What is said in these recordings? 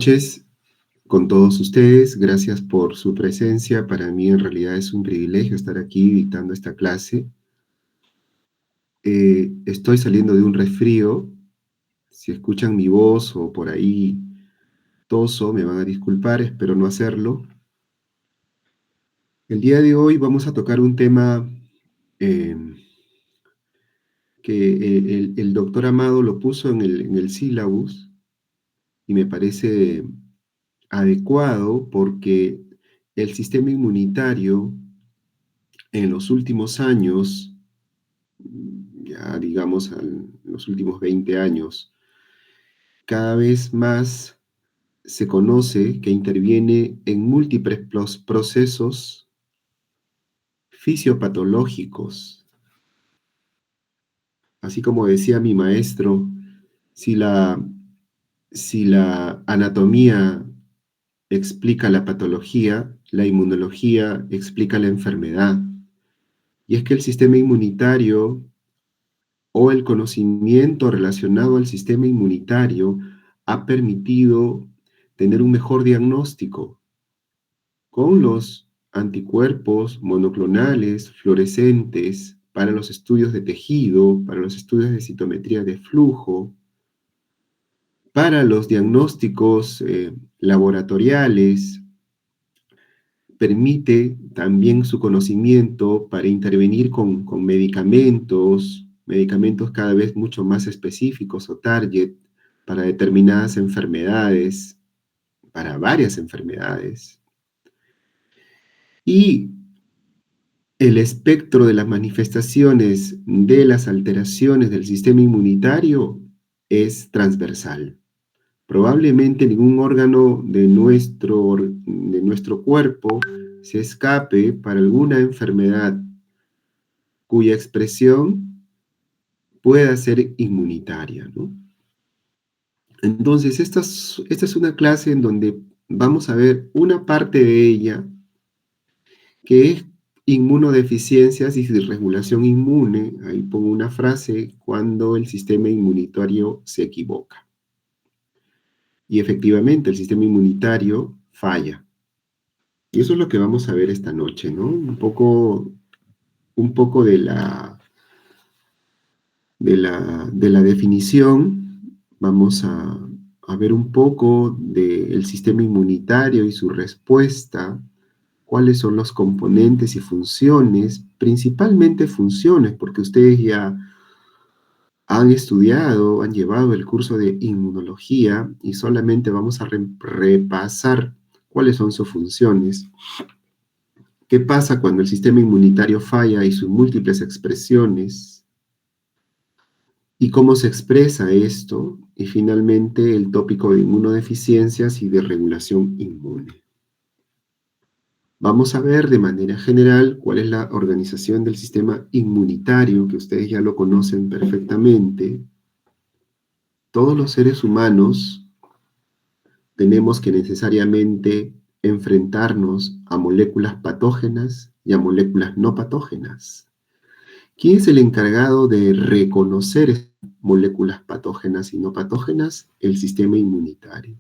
Noches con todos ustedes. Gracias por su presencia. Para mí en realidad es un privilegio estar aquí dictando esta clase. Estoy saliendo de un resfrío. Si escuchan mi voz o por ahí toso, me van a disculpar, espero no hacerlo. El día de hoy vamos a tocar un tema eh, que el doctor Amado lo puso en el sílabus y me parece adecuado porque el sistema inmunitario en los últimos años, ya digamos en los últimos 20 años, cada vez más se conoce que interviene en múltiples procesos fisiopatológicos. Así como decía mi maestro, si la, si la anatomía explica la patología, la inmunología explica la enfermedad. Y es que el sistema inmunitario o el conocimiento relacionado al sistema inmunitario ha permitido tener un mejor diagnóstico con los anticuerpos monoclonales fluorescentes para los estudios de tejido, para los estudios de citometría de flujo, para los diagnósticos laboratoriales. Permite también su conocimiento para intervenir con medicamentos cada vez mucho más específicos o target para determinadas enfermedades, para varias enfermedades. Y el espectro de las manifestaciones de las alteraciones del sistema inmunitario es transversal. Probablemente ningún órgano de nuestro cuerpo se escape para alguna enfermedad cuya expresión pueda ser inmunitaria, ¿no? Entonces, esta es una clase en donde vamos a ver una parte de ella, que es inmunodeficiencias y disregulación inmune. Ahí pongo una frase: cuando el sistema inmunitario se equivoca. Y efectivamente, el sistema inmunitario falla. Y eso es lo que vamos a ver esta noche, ¿no? Un poco de la definición. Vamos a ver un poco del sistema inmunitario y su respuesta, cuáles son los componentes y funciones, principalmente funciones, porque ustedes ya han estudiado, han llevado el curso de inmunología y solamente vamos a repasar cuáles son sus funciones. ¿Qué pasa cuando el sistema inmunitario falla y sus múltiples expresiones? ¿Y cómo se expresa esto? Y finalmente el tópico de inmunodeficiencias y de regulación inmune. Vamos a ver de manera general cuál es la organización del sistema inmunitario, que ustedes ya lo conocen perfectamente. Todos los seres humanos tenemos que necesariamente enfrentarnos a moléculas patógenas y a moléculas no patógenas. ¿Quién es el encargado de reconocer moléculas patógenas y no patógenas? El sistema inmunitario.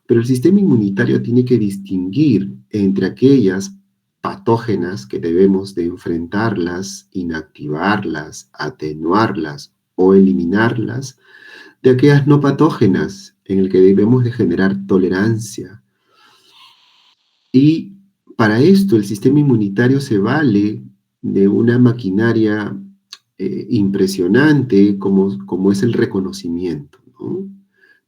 Pero el sistema inmunitario tiene que distinguir entre aquellas patógenas que debemos de enfrentarlas, inactivarlas, atenuarlas o eliminarlas, de aquellas no patógenas en el que debemos de generar tolerancia. Y para esto el sistema inmunitario se vale de una maquinaria impresionante como es el reconocimiento, ¿no?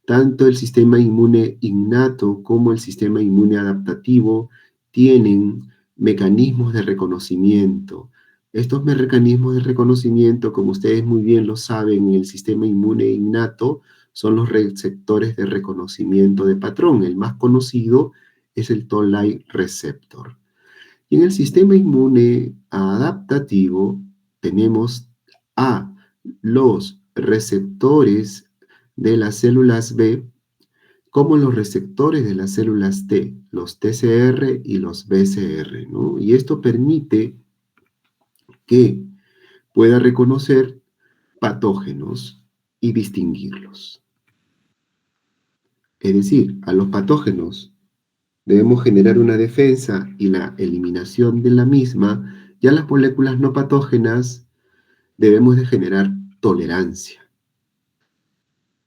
Tanto el sistema inmune innato como el sistema inmune adaptativo tienen mecanismos de reconocimiento. Estos mecanismos de reconocimiento, como ustedes muy bien lo saben, en el sistema inmune innato son los receptores de reconocimiento de patrón. El más conocido es el Toll-like receptor. Y en el sistema inmune adaptativo tenemos a los receptores de las células B como los receptores de las células T, los TCR y los BCR, ¿no? Y esto permite que pueda reconocer patógenos y distinguirlos. Es decir, a los patógenos debemos generar una defensa y la eliminación de la misma, y a las moléculas no patógenas debemos de generar tolerancia.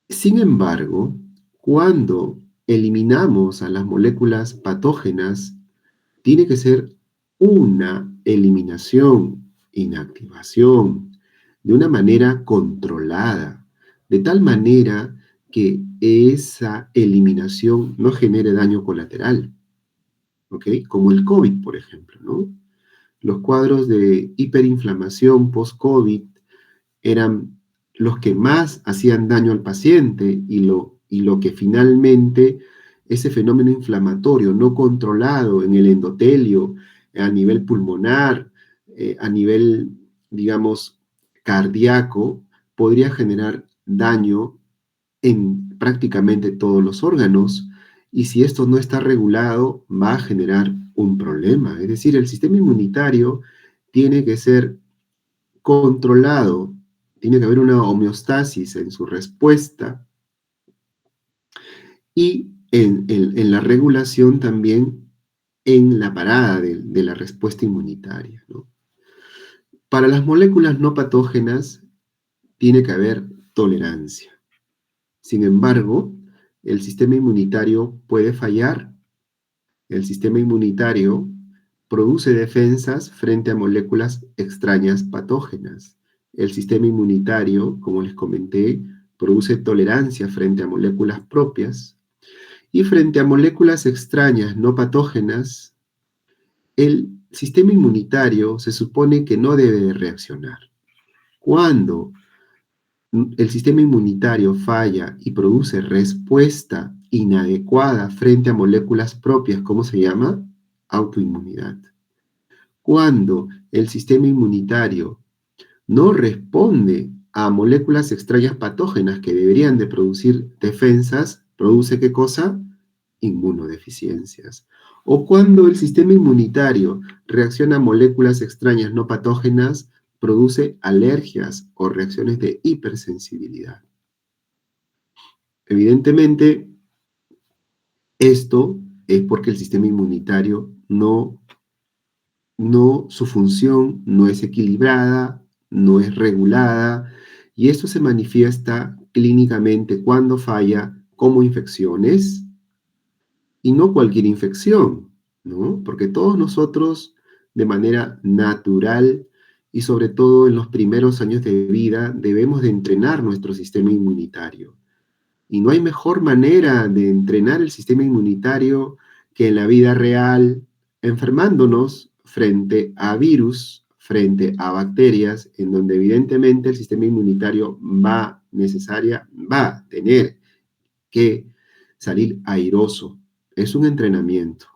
Sin embargo, cuando eliminamos a las moléculas patógenas, tiene que ser una eliminación, inactivación, de una manera controlada, de tal manera que esa eliminación no genere daño colateral, ¿ok? Como el COVID, por ejemplo, ¿no? Los cuadros de hiperinflamación post-COVID eran los que más hacían daño al paciente y lo que finalmente ese fenómeno inflamatorio no controlado en el endotelio, a nivel pulmonar, a nivel, digamos, cardíaco, podría generar daño en prácticamente todos los órganos, y si esto no está regulado, va a generar un problema. Es decir, el sistema inmunitario tiene que ser controlado, tiene que haber una homeostasis en su respuesta y en la regulación también en la parada de la respuesta inmunitaria, ¿no? Para las moléculas no patógenas tiene que haber tolerancia. Sin embargo, el sistema inmunitario puede fallar. El sistema inmunitario produce defensas frente a moléculas extrañas patógenas. El sistema inmunitario, como les comenté, produce tolerancia frente a moléculas propias y frente a moléculas extrañas no patógenas, el sistema inmunitario se supone que no debe de reaccionar. Cuando el sistema inmunitario falla y produce respuesta inadecuada frente a moléculas propias, ¿cómo se llama? Autoinmunidad. Cuando el sistema inmunitario no responde a moléculas extrañas patógenas que deberían de producir defensas, ¿produce qué cosa? Inmunodeficiencias. O cuando el sistema inmunitario reacciona a moléculas extrañas no patógenas, produce alergias o reacciones de hipersensibilidad. Evidentemente, esto es porque el sistema inmunitario su función no es equilibrada, no es regulada, y esto se manifiesta clínicamente cuando falla como infecciones, y no cualquier infección, ¿no? Porque todos nosotros, de manera natural y sobre todo en los primeros años de vida, debemos de entrenar nuestro sistema inmunitario. Y no hay mejor manera de entrenar el sistema inmunitario que en la vida real, enfermándonos frente a virus, frente a bacterias, en donde evidentemente el sistema inmunitario va a tener que salir airoso. Es un entrenamiento,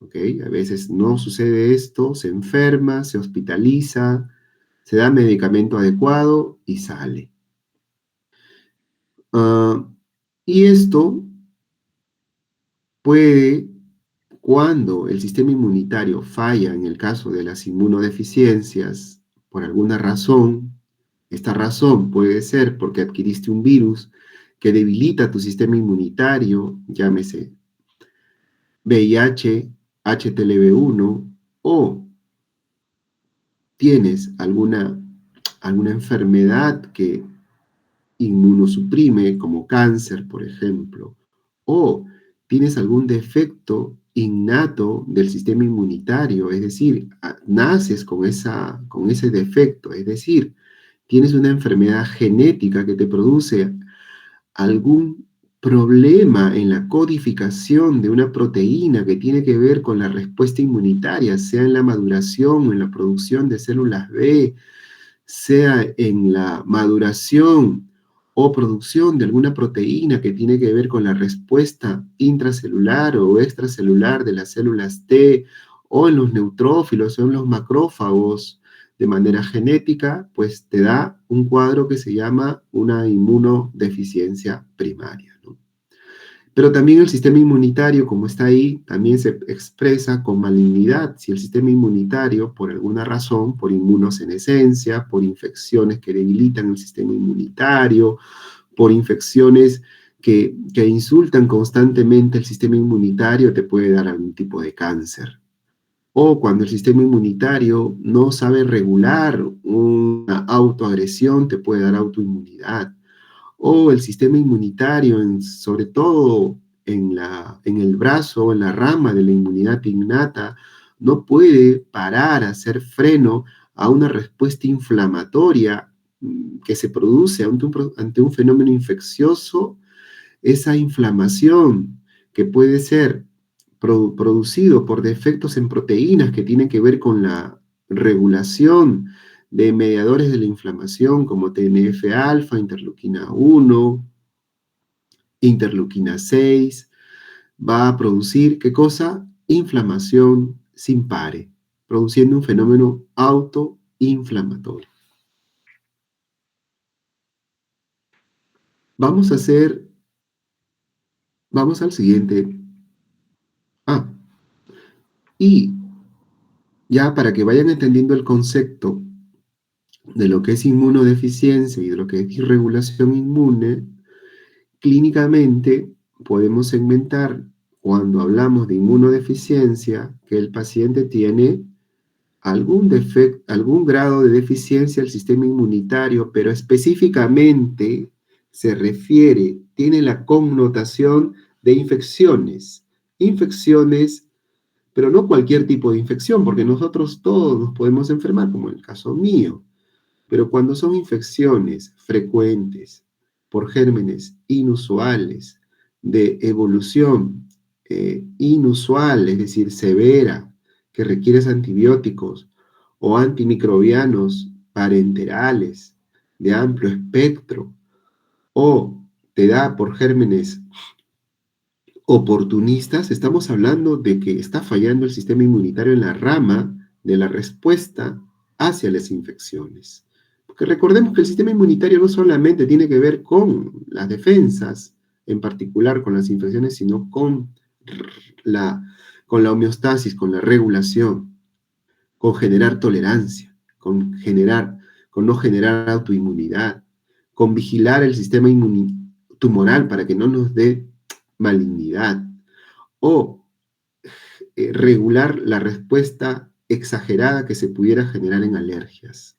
¿ok? A veces no sucede esto, se enferma, se hospitaliza, se da medicamento adecuado y sale. Y esto puede, cuando el sistema inmunitario falla en el caso de las inmunodeficiencias, por alguna razón, esta razón puede ser porque adquiriste un virus que debilita tu sistema inmunitario, llámese VIH, HTLV1, o tienes alguna enfermedad que inmunosuprime, como cáncer, por ejemplo, o tienes algún defecto innato del sistema inmunitario, es decir, naces con ese defecto, es decir, tienes una enfermedad genética que te produce algún problema en la codificación de una proteína que tiene que ver con la respuesta inmunitaria, sea en la maduración o en la producción de células B, sea en la maduración o producción de alguna proteína que tiene que ver con la respuesta intracelular o extracelular de las células T, o en los neutrófilos o en los macrófagos de manera genética, pues te da un cuadro que se llama una inmunodeficiencia primaria, ¿no? Pero también el sistema inmunitario, como está ahí, también se expresa con malignidad. Si el sistema inmunitario, por alguna razón, por inmunosenescencia, por infecciones que debilitan el sistema inmunitario, por infecciones que insultan constantemente el sistema inmunitario, te puede dar algún tipo de cáncer. O cuando el sistema inmunitario no sabe regular una autoagresión, te puede dar autoinmunidad. O el sistema inmunitario, sobre todo en el brazo, en la rama de la inmunidad innata, no puede parar, hacer freno a una respuesta inflamatoria que se produce ante un fenómeno infeccioso. Esa inflamación que puede ser producido por defectos en proteínas que tienen que ver con la regulación de mediadores de la inflamación como TNF-alfa, interleuquina 1, interleuquina 6, va a producir, ¿qué cosa? Inflamación sin pare, produciendo un fenómeno autoinflamatorio. Vamos al siguiente. Y ya para que vayan entendiendo el concepto de lo que es inmunodeficiencia y de lo que es disregulación inmune, clínicamente podemos segmentar cuando hablamos de inmunodeficiencia que el paciente tiene algún defecto, algún grado de deficiencia del sistema inmunitario, pero específicamente se refiere, tiene la connotación de infecciones. Infecciones, pero no cualquier tipo de infección, porque nosotros todos nos podemos enfermar, como en el caso mío. Pero cuando son infecciones frecuentes por gérmenes inusuales, de evolución inusual, es decir, severa, que requieres antibióticos o antimicrobianos parenterales de amplio espectro, o te da por gérmenes oportunistas, estamos hablando de que está fallando el sistema inmunitario en la rama de la respuesta hacia las infecciones. Porque recordemos que el sistema inmunitario no solamente tiene que ver con las defensas, en particular con las infecciones, sino la, con la homeostasis, con la regulación, con generar tolerancia, con no generar autoinmunidad, con vigilar el sistema tumoral para que no nos dé malignidad, o regular la respuesta exagerada que se pudiera generar en alergias.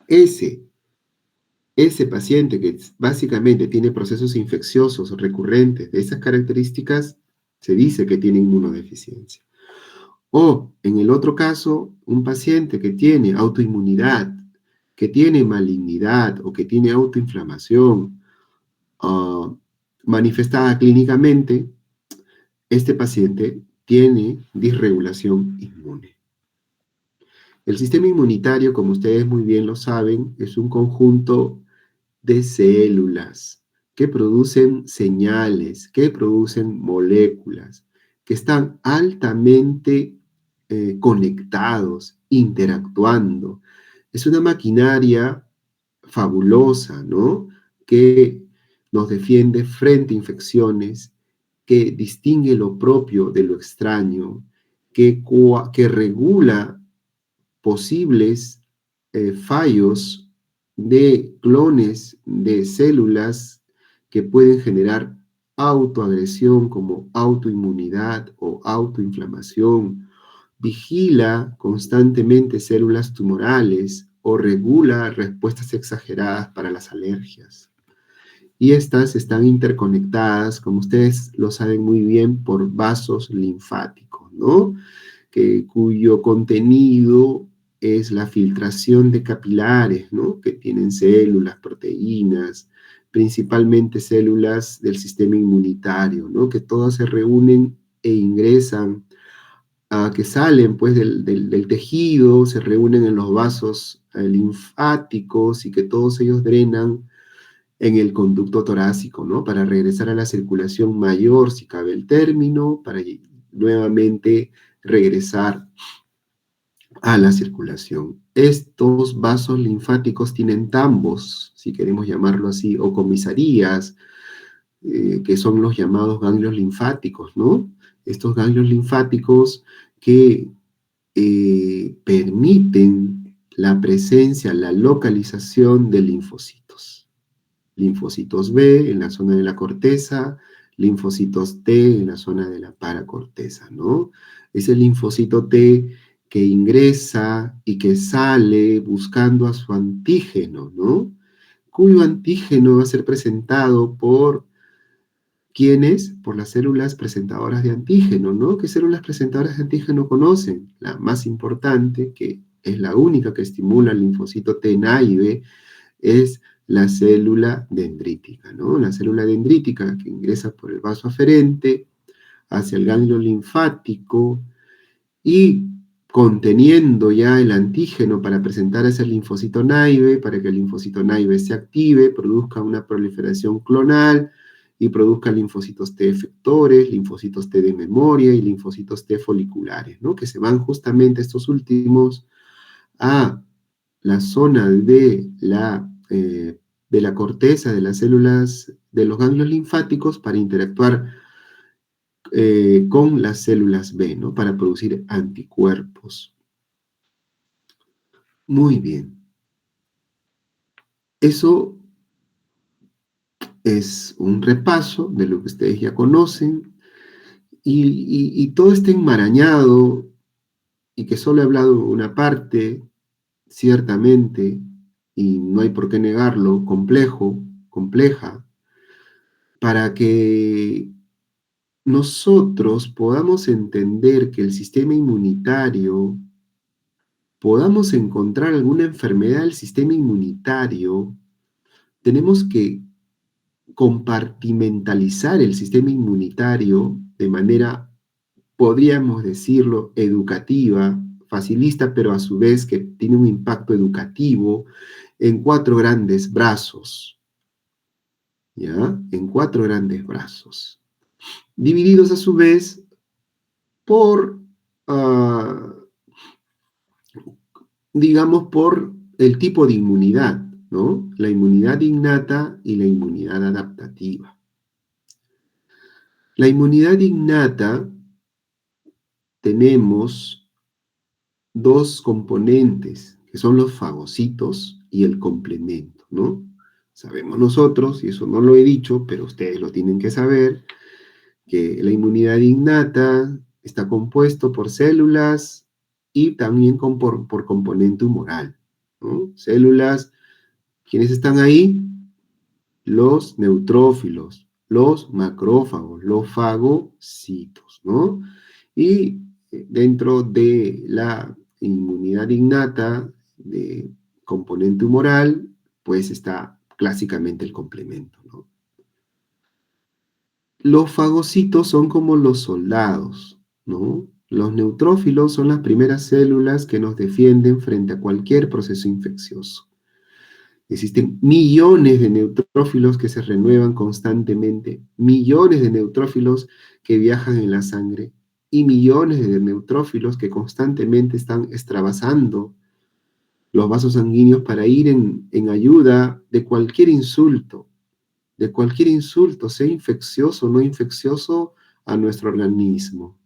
Ese paciente que básicamente tiene procesos infecciosos recurrentes de esas características, se dice que tiene inmunodeficiencia. O, en el otro caso, un paciente que tiene autoinmunidad, que tiene malignidad o que tiene autoinflamación manifestada clínicamente, este paciente tiene disregulación inmune. El sistema inmunitario, como ustedes muy bien lo saben, es un conjunto de células que producen señales, que producen moléculas, que están altamente conectados, interactuando. Es una maquinaria fabulosa, ¿no? Que nos defiende frente a infecciones, que distingue lo propio de lo extraño, que regula posibles fallos de clones de células que pueden generar autoagresión como autoinmunidad o autoinflamación, vigila constantemente células tumorales o regula respuestas exageradas para las alergias. Y estas están interconectadas, como ustedes lo saben muy bien, por vasos linfáticos, ¿no? Cuyo contenido es la filtración de capilares, ¿no? Que tienen células, proteínas, principalmente células del sistema inmunitario, ¿no? Que todas se reúnen e ingresan, que salen pues del tejido, se reúnen en los vasos linfáticos y que todos ellos drenan en el conducto torácico, ¿no? Para regresar a la circulación mayor, si cabe el término, para nuevamente regresar a la circulación. Estos vasos linfáticos tienen tambos, si queremos llamarlo así, o comisarías, que son los llamados ganglios linfáticos, ¿no? Estos ganglios linfáticos que permiten la presencia, la localización de linfocitos. linfocitos B en la zona de la corteza, linfocitos T en la zona de la paracorteza, ¿no? Es el linfocito T que ingresa y que sale buscando a su antígeno, ¿no? Cuyo antígeno va a ser presentado por ¿quiénes? Por las células presentadoras de antígeno, ¿no? ¿Qué células presentadoras de antígeno conocen? La más importante, que es la única que estimula el linfocito T naïve, es la célula dendrítica, ¿no? La célula dendrítica que ingresa por el vaso aferente hacia el ganglio linfático y conteniendo ya el antígeno para presentar ese linfocito naïve, para que el linfocito naïve se active, produzca una proliferación clonal y produzca linfocitos T efectores, linfocitos T de memoria y linfocitos T foliculares, ¿no? Que se van justamente estos últimos a la zona de la corteza de las células de los ganglios linfáticos para interactuar con las células B, ¿no? Para producir anticuerpos. Muy bien. Eso es un repaso de lo que ustedes ya conocen y todo está enmarañado y que solo he hablado una parte, ciertamente, y no hay por qué negarlo, compleja, para que nosotros podamos entender que el sistema inmunitario, podamos encontrar alguna enfermedad del sistema inmunitario, tenemos que compartimentalizar el sistema inmunitario de manera, podríamos decirlo, educativa, facilista, pero a su vez que tiene un impacto educativo en 4 grandes brazos, ¿ya? En 4 grandes brazos, divididos a su vez por, digamos, por el tipo de inmunidad, ¿no? La inmunidad innata y la inmunidad adaptativa. La inmunidad innata tenemos 2 componentes, que son los fagocitos y el complemento, ¿no? Sabemos nosotros, y eso no lo he dicho, pero ustedes lo tienen que saber, que la inmunidad innata está compuesto por células y también por componente humoral, ¿no? Células, ¿quiénes están ahí? Los neutrófilos, los macrófagos, los fagocitos, ¿no? Y dentro de la inmunidad innata de componente humoral, pues está clásicamente el complemento, ¿no? Los fagocitos son como los soldados, ¿no? Los neutrófilos son las primeras células que nos defienden frente a cualquier proceso infeccioso. Existen millones de neutrófilos que se renuevan constantemente, millones de neutrófilos que viajan en la sangre y millones de neutrófilos que constantemente están extravasando los vasos sanguíneos para ir en ayuda de cualquier insulto, sea infeccioso o no infeccioso, a nuestro organismo.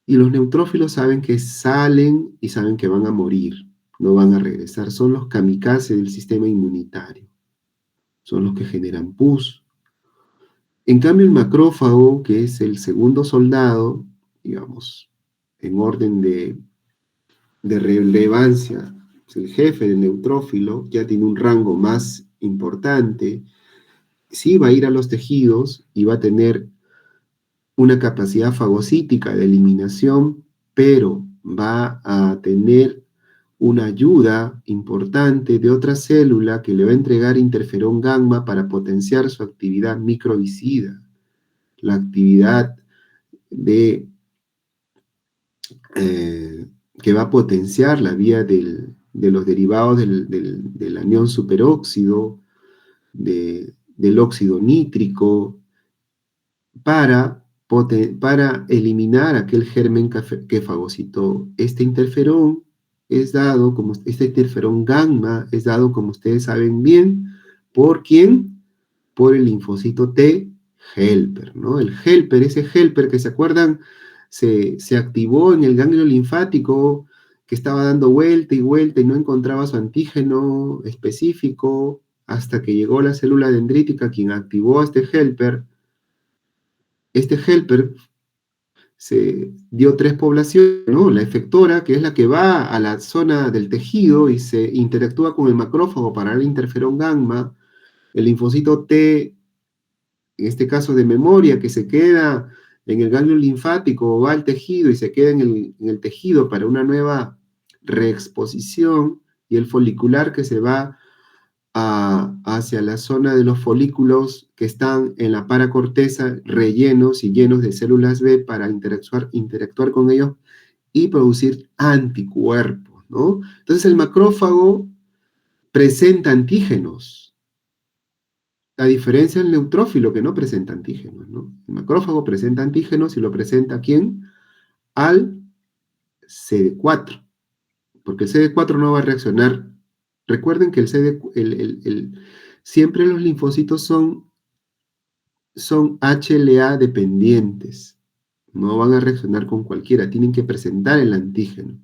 Y los neutrófilos saben que salen y saben que van a morir, no van a regresar. Son los kamikaze del sistema inmunitario. Son los que generan pus. En cambio, el macrófago, que es el segundo soldado, digamos, en orden de relevancia, es el jefe del neutrófilo, ya tiene un rango más importante, sí va a ir a los tejidos y va a tener una capacidad fagocítica de eliminación, pero va a tener una ayuda importante de otra célula que le va a entregar interferón gamma para potenciar su actividad microbicida, la actividad que va a potenciar la vía de los derivados del anión superóxido, del óxido nítrico, para eliminar aquel germen que fagocitó. Este interferón este interferón gamma es dado, como ustedes saben bien, ¿por quién? Por el linfocito T helper, ¿no? El helper, ese helper que se acuerdan, se activó en el ganglio linfático, que estaba dando vuelta y vuelta y no encontraba su antígeno específico, hasta que llegó la célula dendrítica, quien activó a este helper. Este helper se dio 3 poblaciones, ¿no? La efectora, que es la que va a la zona del tejido y se interactúa con el macrófago para el interferón gamma, el linfocito T, en este caso de memoria, que se queda en el ganglio linfático, va al tejido y se queda en el tejido para una nueva reexposición, y el folicular que se va hacia la zona de los folículos que están en la paracorteza rellenos y llenos de células B para interactuar con ellos y producir anticuerpos, ¿no? Entonces el macrófago presenta antígenos, a diferencia del neutrófilo que no presenta antígenos, ¿no? El macrófago presenta antígenos y lo presenta ¿a quién? Al CD4, porque el CD4 no va a reaccionar. Recuerden que siempre los linfocitos son HLA dependientes, no van a reaccionar con cualquiera, tienen que presentar el antígeno.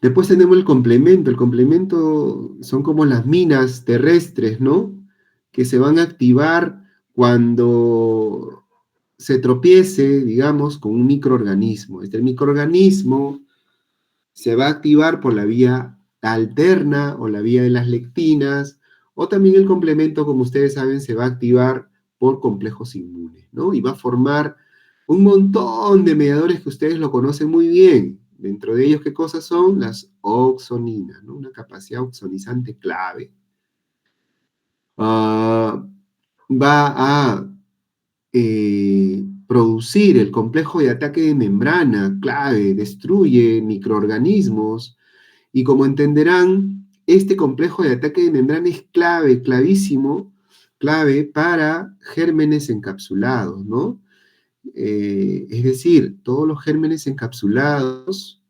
Después tenemos el complemento son como las minas terrestres, ¿no? Que se van a activar cuando se tropiece, digamos, con un microorganismo. Este microorganismo se va a activar por la vía alterna o la vía de las lectinas, o también el complemento, como ustedes saben, se va a activar por complejos inmunes, ¿no? Y va a formar un montón de mediadores que ustedes lo conocen muy bien. Dentro de ellos, ¿qué cosas son? Las oxoninas, ¿no? Una capacidad oxonizante clave. Va a producir el complejo de ataque de membrana clave, destruye microorganismos, y como entenderán, este complejo de ataque de membrana es clave, clavísimo, clave para gérmenes encapsulados, ¿no? Es decir, todos los gérmenes encapsulados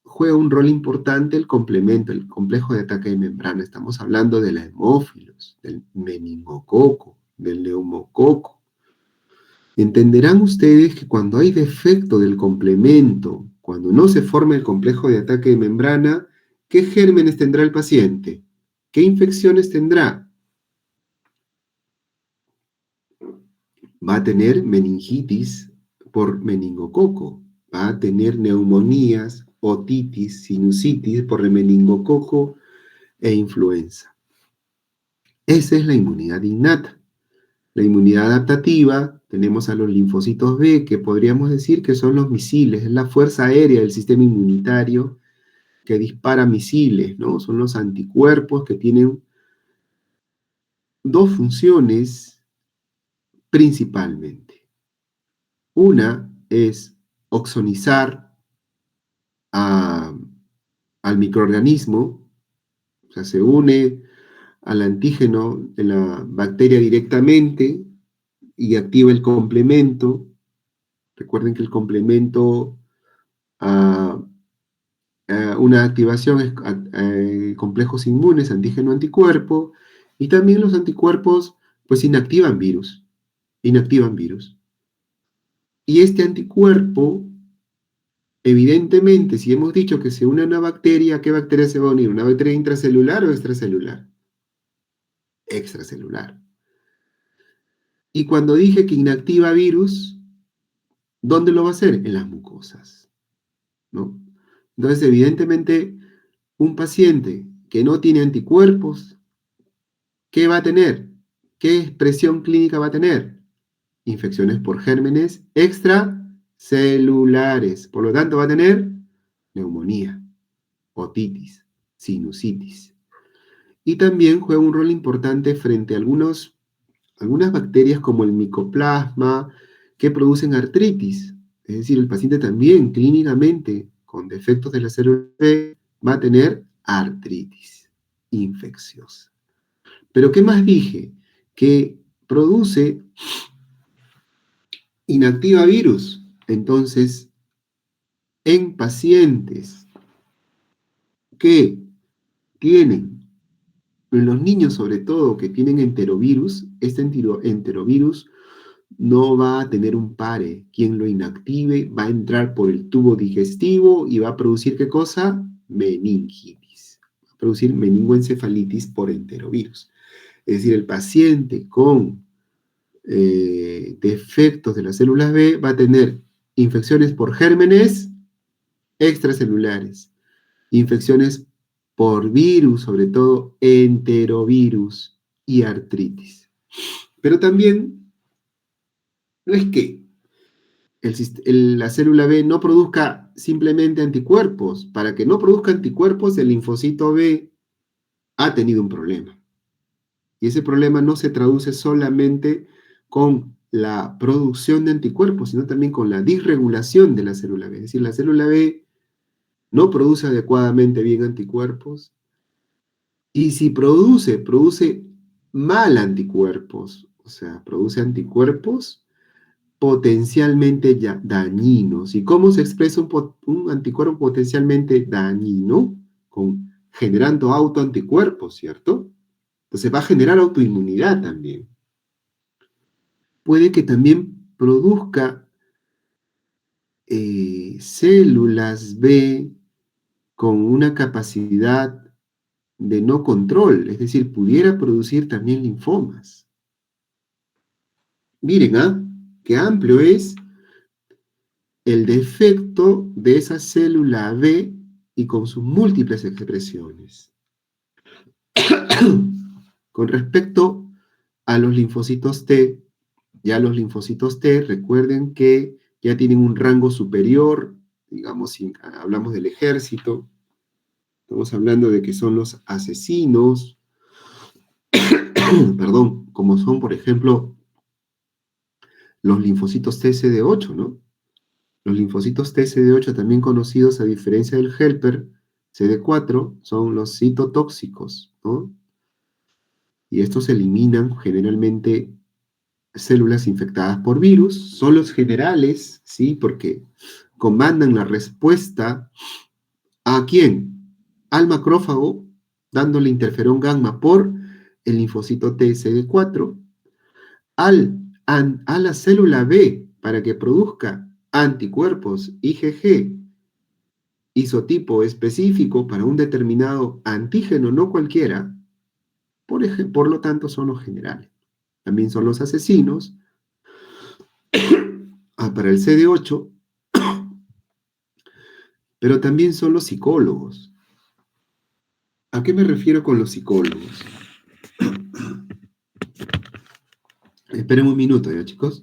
juega un rol importante el complemento, el complejo de ataque de membrana. Estamos hablando de la hemófilos, del meningococo, del neumococo. Entenderán ustedes que cuando hay defecto del complemento, cuando no se forma el complejo de ataque de membrana, ¿qué gérmenes tendrá el paciente? ¿Qué infecciones tendrá? Va a tener meningitis por meningococo, va a tener neumonías, otitis, sinusitis por el meningococo e influenza. Esa es la inmunidad innata. La inmunidad adaptativa, tenemos a los linfocitos B, que podríamos decir que son los misiles, es la fuerza aérea del sistema inmunitario que dispara misiles, ¿no? Son los anticuerpos que tienen dos funciones principalmente. Una es oxonizar al microorganismo, o sea, se une al antígeno de la bacteria directamente y activa el complemento. Recuerden que el complemento, una activación es complejos inmunes, antígeno-anticuerpo, y también los anticuerpos pues inactivan virus. Y este anticuerpo, evidentemente, si hemos dicho que se une a una bacteria, ¿a qué bacteria se va a unir? ¿Una bacteria intracelular o extracelular? Extracelular. Y cuando dije que inactiva virus, ¿dónde lo va a hacer? En las mucosas, ¿no? Entonces, evidentemente, un paciente que no tiene anticuerpos, ¿qué va a tener? ¿Qué expresión clínica va a tener? Infecciones por gérmenes extracelulares. Por lo tanto, va a tener neumonía, otitis, sinusitis. Y también juega un rol importante frente a algunas bacterias como el micoplasma que producen artritis. Es decir, el paciente también clínicamente con defectos de la célula B va a tener artritis infecciosa. Pero ¿qué más dije? Que produce inactiva virus. Entonces, en pacientes que tienen, en los niños sobre todo que tienen enterovirus, este enterovirus no va a tener un pare. Quien lo inactive va a entrar por el tubo digestivo y va a producir ¿qué cosa? Meningitis. producir meningoencefalitis por enterovirus. Es decir, el paciente con defectos de las células B va a tener infecciones por gérmenes extracelulares, infecciones por virus, sobre todo enterovirus y artritis. Pero también no es que la célula B no produzca simplemente anticuerpos. Para que no produzca anticuerpos, el linfocito B ha tenido un problema. Y ese problema no se traduce solamente con la producción de anticuerpos, sino también con la disregulación de la célula B. Es decir, la célula B no produce adecuadamente bien anticuerpos, y si produce mal anticuerpos, o sea, produce anticuerpos potencialmente dañinos. ¿Y cómo se expresa un anticuerpo potencialmente dañino? Generando autoanticuerpos, ¿cierto? Entonces va a generar autoinmunidad también. Puede que también produzca células B con una capacidad de no control, es decir, pudiera producir también linfomas. Miren, qué amplio es el defecto de esa célula B y con sus múltiples expresiones. Con respecto a los linfocitos T, ya los linfocitos T, recuerden que ya tienen un rango superior, digamos, si hablamos del ejército, estamos hablando de que son los asesinos, perdón, como son, por ejemplo, los linfocitos TCD8, ¿no? Los linfocitos TCD8, también conocidos a diferencia del helper CD4, son los citotóxicos, ¿no? Y estos eliminan generalmente células infectadas por virus, son los generales, ¿sí? Porque comandan la respuesta ¿a quién? Al macrófago, dándole interferón gamma por el linfocito TCD4, a la célula B para que produzca anticuerpos IgG, isotipo específico para un determinado antígeno, no cualquiera, por lo tanto son los generales. También son los asesinos, para el CD8, pero también son los psicólogos. ¿A qué me refiero con los psicólogos? Esperen un minuto ya, chicos.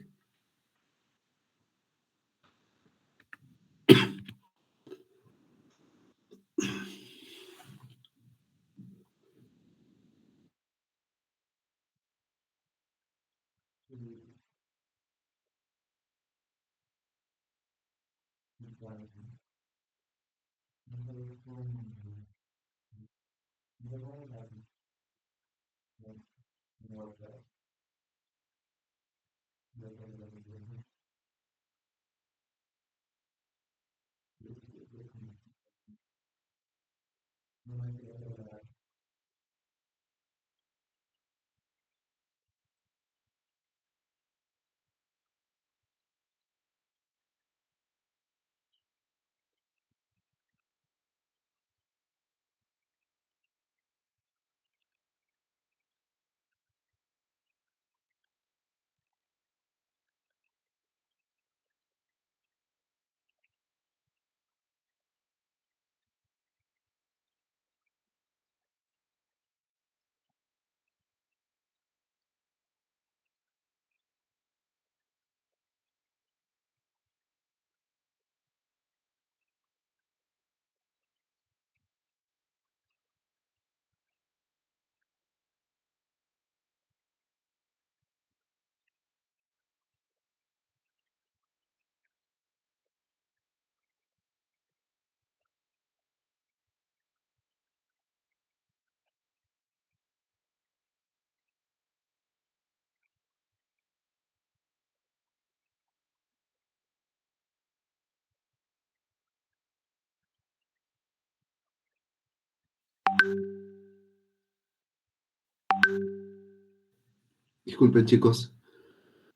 Disculpen, chicos.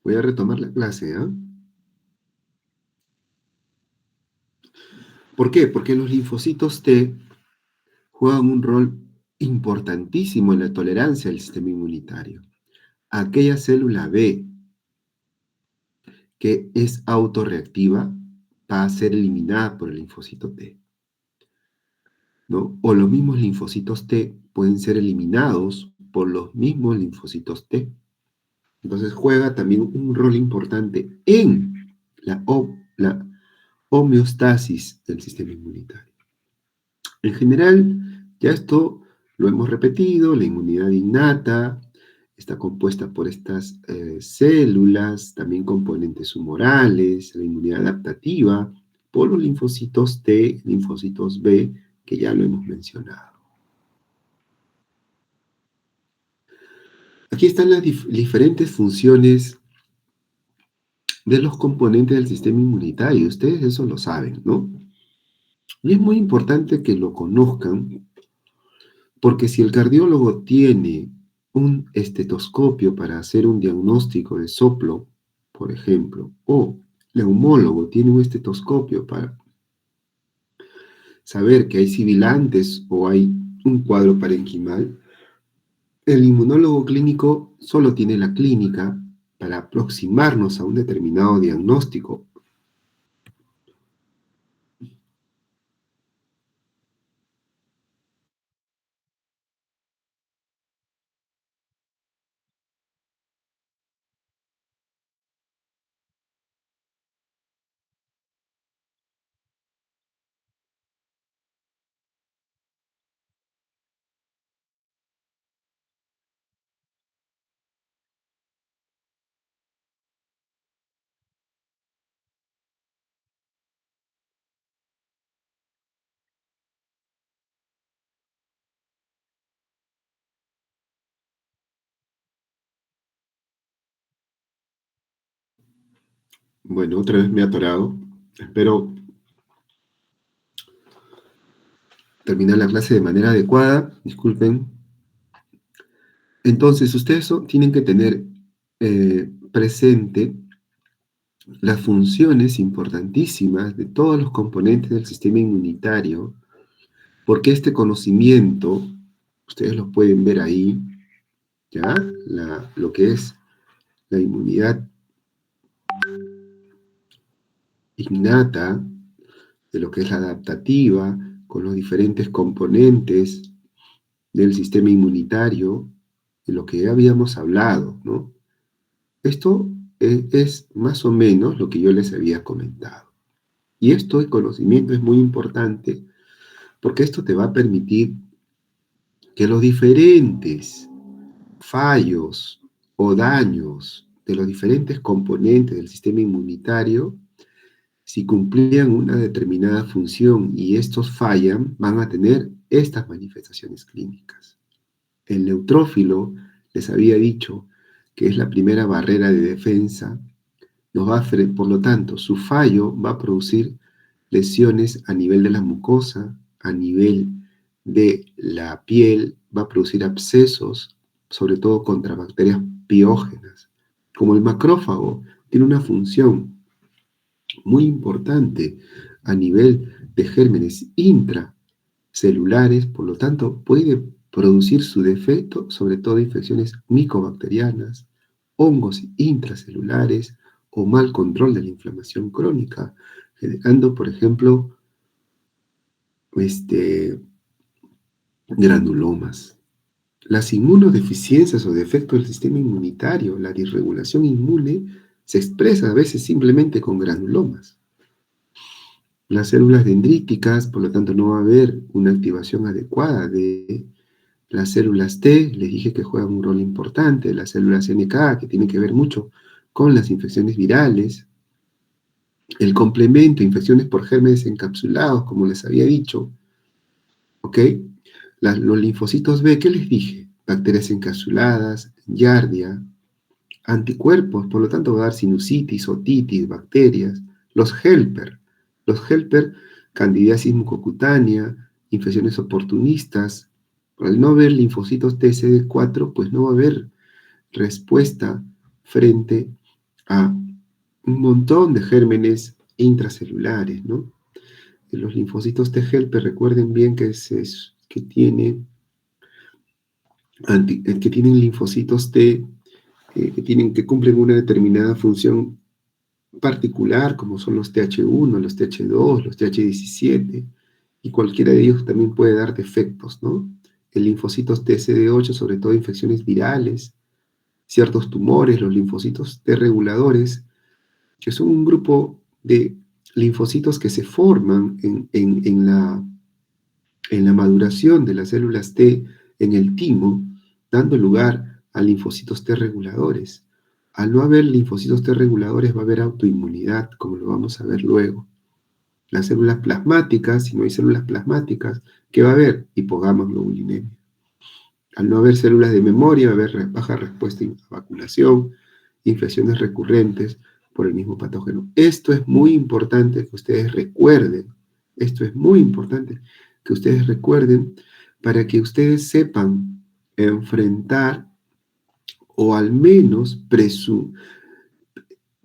Voy a retomar la clase, ¿ah? ¿Por qué? Porque los linfocitos T juegan un rol importantísimo en la tolerancia del sistema inmunitario. Aquella célula B que es autorreactiva va a ser eliminada por el linfocito T, ¿no? O los mismos linfocitos T pueden ser eliminados por los mismos linfocitos T. Entonces juega también un rol importante en la homeostasis del sistema inmunitario. En general, ya esto lo hemos repetido, la inmunidad innata está compuesta por estas células, también componentes humorales, la inmunidad adaptativa, por los linfocitos T, linfocitos B, que ya lo hemos mencionado. Aquí están las diferentes funciones de los componentes del sistema inmunitario. Ustedes eso lo saben, ¿no? Y es muy importante que lo conozcan, porque si el cardiólogo tiene un estetoscopio para hacer un diagnóstico de soplo, por ejemplo, o el neumólogo tiene un estetoscopio para saber que hay sibilantes o hay un cuadro parenquimal, el inmunólogo clínico solo tiene la clínica para aproximarnos a un determinado diagnóstico. Bueno, otra vez me he atorado. Espero terminar la clase de manera adecuada. Disculpen. Entonces, ustedes tienen que tener presente las funciones importantísimas de todos los componentes del sistema inmunitario, porque este conocimiento, ustedes lo pueden ver ahí, ¿ya? Lo que es la inmunidad innata, de lo que es la adaptativa, con los diferentes componentes del sistema inmunitario, de lo que ya habíamos hablado, ¿no? Esto es más o menos lo que yo les había comentado. Y esto, el conocimiento es muy importante porque esto te va a permitir que los diferentes fallos o daños de los diferentes componentes del sistema inmunitario, si cumplían una determinada función y estos fallan, van a tener estas manifestaciones clínicas. El neutrófilo, les había dicho, que es la primera barrera de defensa, por lo tanto, su fallo va a producir lesiones a nivel de la mucosa, a nivel de la piel, va a producir abscesos, sobre todo contra bacterias piógenas. Como el macrófago tiene una función muy importante a nivel de gérmenes intracelulares, por lo tanto, puede producir su defecto, sobre todo infecciones micobacterianas, hongos intracelulares o mal control de la inflamación crónica, generando, por ejemplo, granulomas. Las inmunodeficiencias o defectos del sistema inmunitario, la disregulación inmune, se expresa a veces simplemente con granulomas. Las células dendríticas, por lo tanto, no va a haber una activación adecuada de las células T, les dije que juegan un rol importante, las células NK, que tienen que ver mucho con las infecciones virales, el complemento, infecciones por gérmenes encapsulados, como les había dicho, ¿ok? Los linfocitos B, ¿qué les dije? Bacterias encapsuladas, giardia, anticuerpos, por lo tanto va a dar sinusitis, otitis, bacterias, los helper, candidiasis mucocutánea, infecciones oportunistas. Al no haber linfocitos TCD4, pues no va a haber respuesta frente a un montón de gérmenes intracelulares, ¿no? Los linfocitos T helper, recuerden bien que tiene que tienen linfocitos T, que cumplen una determinada función particular, como son los TH1, los TH2, los TH17, y cualquiera de ellos también puede dar defectos, ¿no? El linfocitos TCD8, sobre todo infecciones virales, ciertos tumores, los linfocitos T reguladores, que son un grupo de linfocitos que se forman en la maduración de las células T en el timo, dando lugar a linfocitos T reguladores. Al no haber linfocitos T reguladores va a haber autoinmunidad, como lo vamos a ver luego. Las células plasmáticas, si no hay células plasmáticas, ¿qué va a haber? Hipogammaglobulinemia. Al no haber células de memoria, va a haber baja respuesta a vacunación, infecciones recurrentes por el mismo patógeno. Esto es muy importante que ustedes recuerden. Esto es muy importante que ustedes recuerden para que ustedes sepan enfrentar o al menos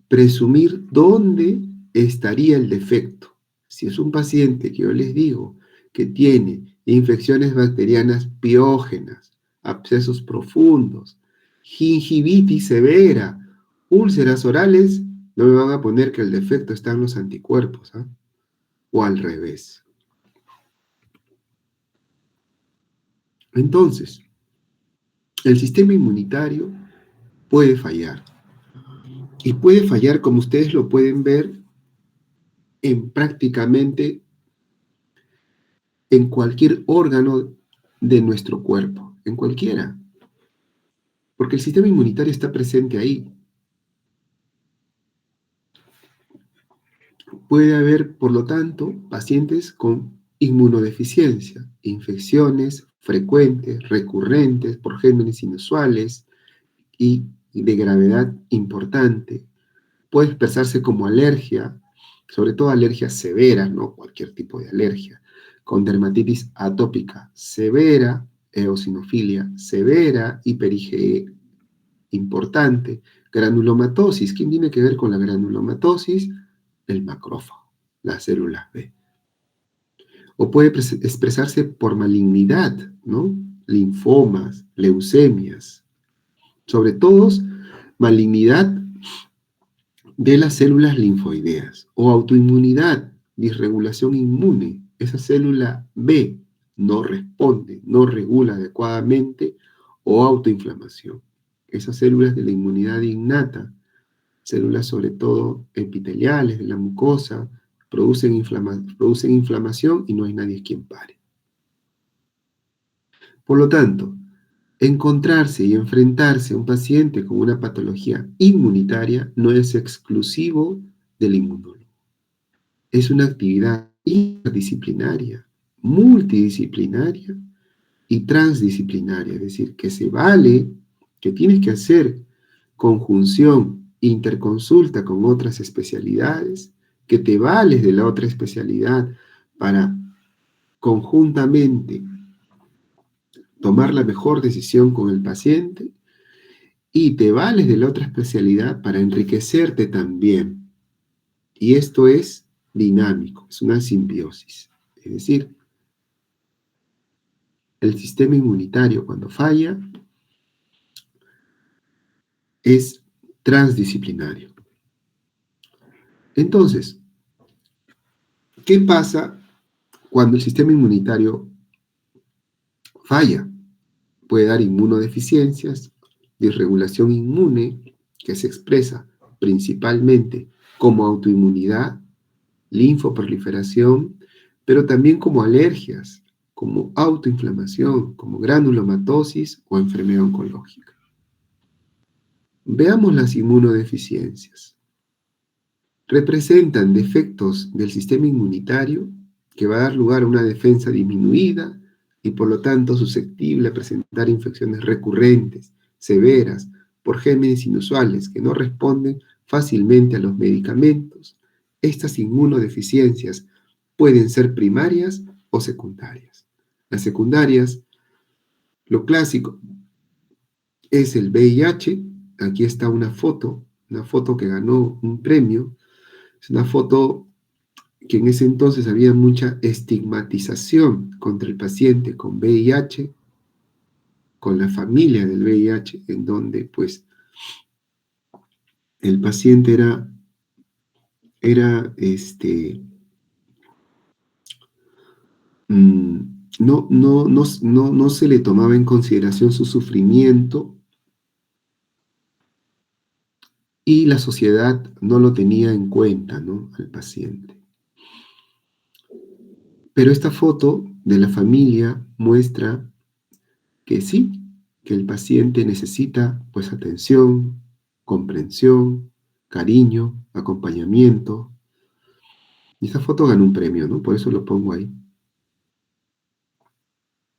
presumir dónde estaría el defecto. Si es un paciente que yo les digo que tiene infecciones bacterianas piógenas, abscesos profundos, gingivitis severa, úlceras orales, no me van a poner que el defecto está en los anticuerpos, ¿ah? O al revés. Entonces, el sistema inmunitario puede fallar. Y puede fallar, como ustedes lo pueden ver, en prácticamente en cualquier órgano de nuestro cuerpo, en cualquiera. Porque el sistema inmunitario está presente ahí. Puede haber, por lo tanto, pacientes con inmunodeficiencia, infecciones frecuentes, recurrentes, por gérmenes inusuales y de gravedad importante. Puede expresarse como alergia, sobre todo alergias severas, no cualquier tipo de alergia, con dermatitis atópica severa, eosinofilia severa, hiper-IgE importante, granulomatosis. ¿Quién tiene que ver con la granulomatosis? El macrófago, las células B. O puede expresarse por malignidad, ¿no? Linfomas, leucemias, sobre todo malignidad de las células linfoideas o autoinmunidad, disregulación inmune. Esa célula B no responde, no regula adecuadamente o autoinflamación. Esas células de la inmunidad innata, células sobre todo epiteliales de la mucosa, producen inflamación y no hay nadie quien pare. Por lo tanto, encontrarse y enfrentarse a un paciente con una patología inmunitaria no es exclusivo del inmunólogo. Es una actividad interdisciplinaria, multidisciplinaria y transdisciplinaria, es decir, que se vale, que tienes que hacer conjunción, interconsulta con otras especialidades, que te vales de la otra especialidad para conjuntamente tomar la mejor decisión con el paciente y te vales de la otra especialidad para enriquecerte también. Y esto es dinámico, es una simbiosis. Es decir, el sistema inmunitario cuando falla es transdisciplinario. Entonces, ¿qué pasa cuando el sistema inmunitario falla? Puede dar inmunodeficiencias, disregulación inmune, que se expresa principalmente como autoinmunidad, linfoproliferación, pero también como alergias, como autoinflamación, como granulomatosis o enfermedad oncológica. Veamos las inmunodeficiencias. Representan defectos del sistema inmunitario que va a dar lugar a una defensa disminuida y por lo tanto susceptible a presentar infecciones recurrentes, severas, por gérmenes inusuales que no responden fácilmente a los medicamentos. Estas inmunodeficiencias pueden ser primarias o secundarias. Las secundarias, lo clásico, es el VIH. Aquí está una foto que ganó un premio. Es una foto que en ese entonces había mucha estigmatización contra el paciente con VIH. con la familia del VIH, en donde pues el paciente era no se le tomaba en consideración su sufrimiento y la sociedad no lo tenía en cuenta, ¿no? Al paciente. Pero esta foto de la familia muestra que sí, que el paciente necesita pues atención, comprensión, cariño, acompañamiento. Y esta foto ganó un premio, ¿no? Por eso lo pongo ahí.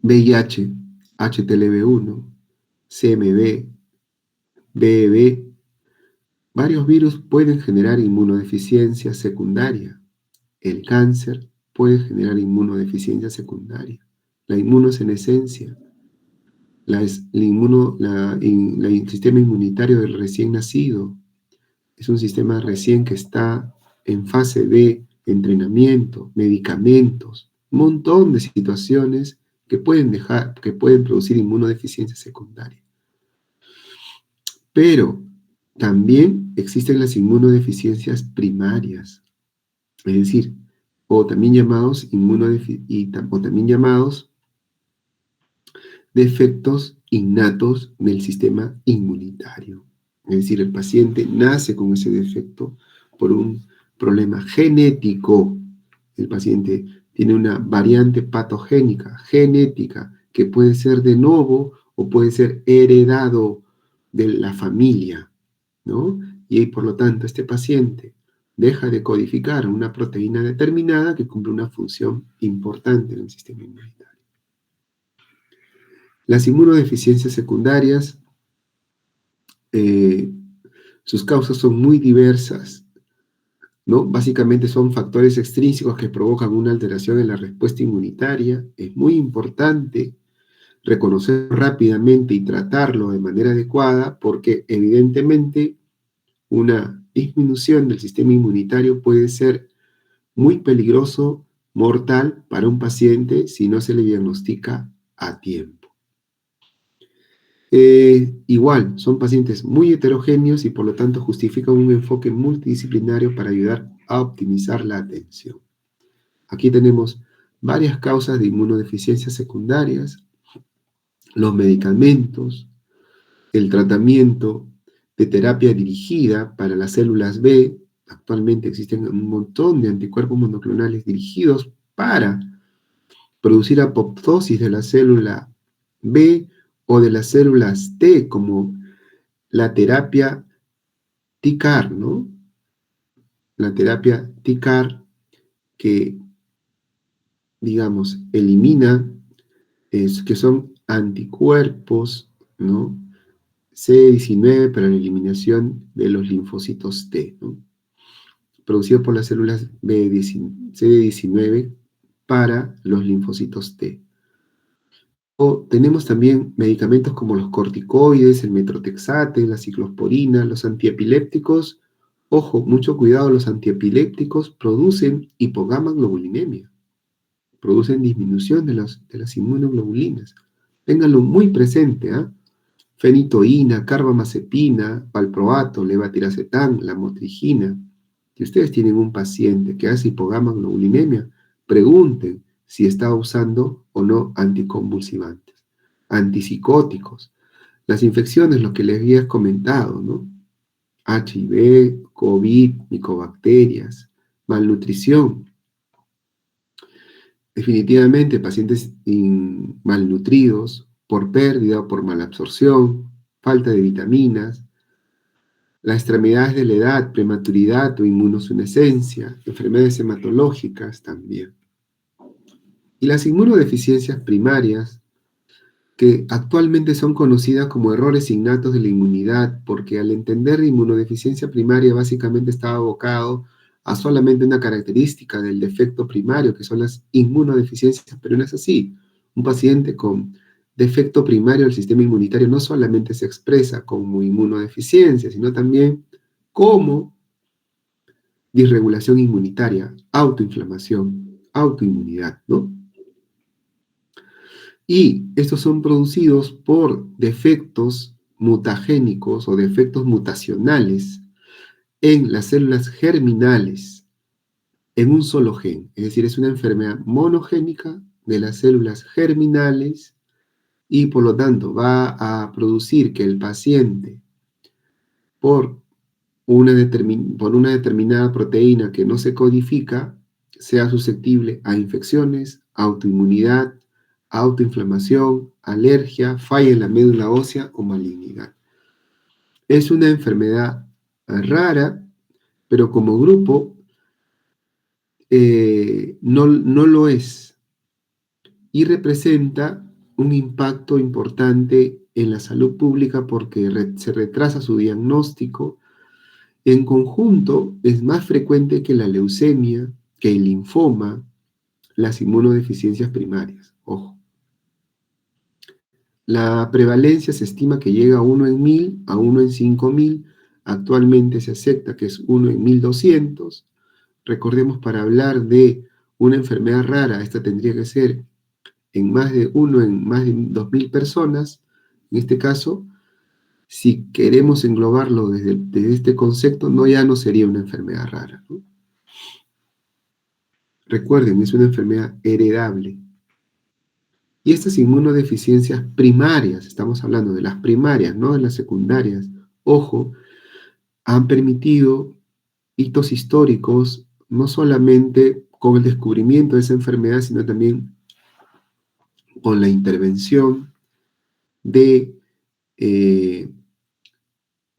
VIH, HTLV1, CMV, BEB. Varios virus pueden generar inmunodeficiencia secundaria. El cáncer puede generar inmunodeficiencia secundaria. La inmunosenescencia, el sistema inmunitario del recién nacido, es un sistema recién que está en fase de entrenamiento, medicamentos, un montón de situaciones que pueden producir inmunodeficiencia secundaria. Pero también existen las inmunodeficiencias primarias, es decir, o también llamados defectos innatos del sistema inmunitario. Es decir, el paciente nace con ese defecto por un problema genético. El paciente tiene una variante patogénica, genética, que puede ser de novo o puede ser heredado de la familia, ¿no? Y por lo tanto, este paciente deja de codificar una proteína determinada que cumple una función importante en el sistema inmunitario. Las inmunodeficiencias secundarias, sus causas son muy diversas, ¿no? Básicamente son factores extrínsecos que provocan una alteración en la respuesta inmunitaria. Es muy importante reconocer rápidamente y tratarlo de manera adecuada porque evidentemente una disminución del sistema inmunitario puede ser muy peligroso, mortal para un paciente si no se le diagnostica a tiempo. Igual, son pacientes muy heterogéneos y por lo tanto justifican un enfoque multidisciplinario para ayudar a optimizar la atención. Aquí tenemos varias causas de inmunodeficiencias secundarias, los medicamentos, el tratamiento de terapia dirigida para las células B. Actualmente existen un montón de anticuerpos monoclonales dirigidos para producir apoptosis de la célula B o de las células T, como la terapia TCAR, ¿no? La terapia TCAR que, digamos, elimina, que son anticuerpos, ¿no? CD19 para la eliminación de los linfocitos T, ¿no? Producido por las células CD19 para los linfocitos T. O tenemos también medicamentos como los corticoides, el metrotexate, la ciclosporina, los antiepilépticos. Ojo, mucho cuidado, los antiepilépticos producen hipogamaglobulinemia, producen disminución de las inmunoglobulinas. Ténganlo muy presente, ¿eh? Fenitoína, carbamazepina, valproato, levatiracetam, lamotrigina. Si ustedes tienen un paciente que hace hipogamaglobulinemia, pregunten si está usando o no anticonvulsivantes, antipsicóticos. Las infecciones, lo que les había comentado, ¿no? HIV, COVID, micobacterias, malnutrición. Definitivamente, pacientes malnutridos por pérdida o por malabsorción, falta de vitaminas, las extremidades de la edad, prematuridad o inmunosenescencia, enfermedades hematológicas también. Y las inmunodeficiencias primarias, que actualmente son conocidas como errores innatos de la inmunidad, porque al entender inmunodeficiencia primaria básicamente estaba abocado a solamente una característica del defecto primario, que son las inmunodeficiencias, pero no es así. Un paciente con defecto primario del sistema inmunitario no solamente se expresa como inmunodeficiencia, sino también como disregulación inmunitaria, autoinflamación, autoinmunidad, ¿no? Y estos son producidos por defectos mutagénicos o defectos mutacionales en las células germinales, en un solo gen. Es decir, es una enfermedad monogénica de las células germinales y por lo tanto va a producir que el paciente, por por una determinada proteína que no se codifica, sea susceptible a infecciones, autoinmunidad, autoinflamación, alergia, falla en la médula ósea o malignidad. Es una enfermedad rara, pero como grupo no lo es y representa un impacto importante en la salud pública porque se retrasa su diagnóstico. En conjunto, es más frecuente que la leucemia, que el linfoma, las inmunodeficiencias primarias. Ojo. La prevalencia se estima que llega a 1 en 1000, a 1 en 5000. Actualmente se acepta que es 1 en 1200. Recordemos, para hablar de una enfermedad rara, esta tendría que ser en más de 1 en más de 2000 personas. En este caso, si queremos englobarlo desde este concepto, ya no sería una enfermedad rara, ¿no? Recuerden, es una enfermedad heredable. Y estas inmunodeficiencias primarias, estamos hablando de las primarias, no de las secundarias, ojo, han permitido hitos históricos, no solamente con el descubrimiento de esa enfermedad, sino también con la intervención de eh,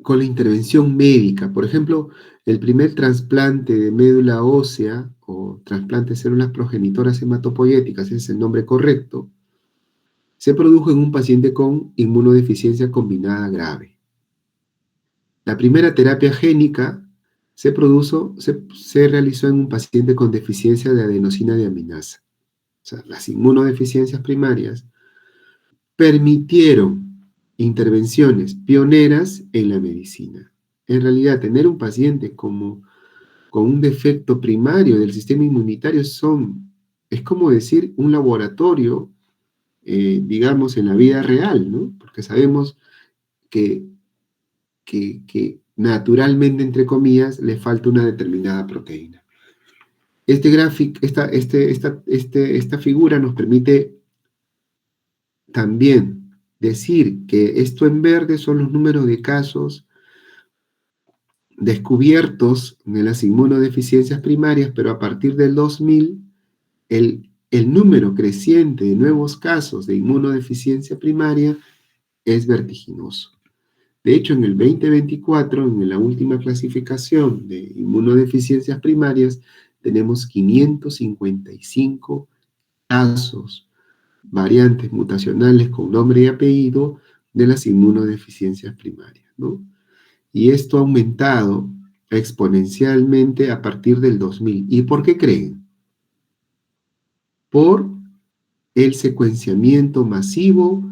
con la intervención médica. Por ejemplo, el primer trasplante de médula ósea o trasplante de células progenitoras hematopoyéticas, ese es el nombre correcto, se produjo en un paciente con inmunodeficiencia combinada grave. La primera terapia génica se realizó en un paciente con deficiencia de adenosina deaminasa. O sea, las inmunodeficiencias primarias permitieron intervenciones pioneras en la medicina. En realidad, tener un paciente con un defecto primario del sistema inmunitario es como decir un laboratorio, digamos, en la vida real, ¿no? Porque sabemos que naturalmente, entre comillas, le falta una determinada proteína. Esta figura nos permite también decir que esto en verde son los números de casos descubiertos de las inmunodeficiencias primarias, pero a partir del 2000, el número creciente de nuevos casos de inmunodeficiencia primaria es vertiginoso. De hecho, en el 2024, en la última clasificación de inmunodeficiencias primarias, tenemos 555 casos, variantes mutacionales con nombre y apellido de las inmunodeficiencias primarias, ¿no? Y esto ha aumentado exponencialmente a partir del 2000. ¿Y por qué creen? Por el secuenciamiento masivo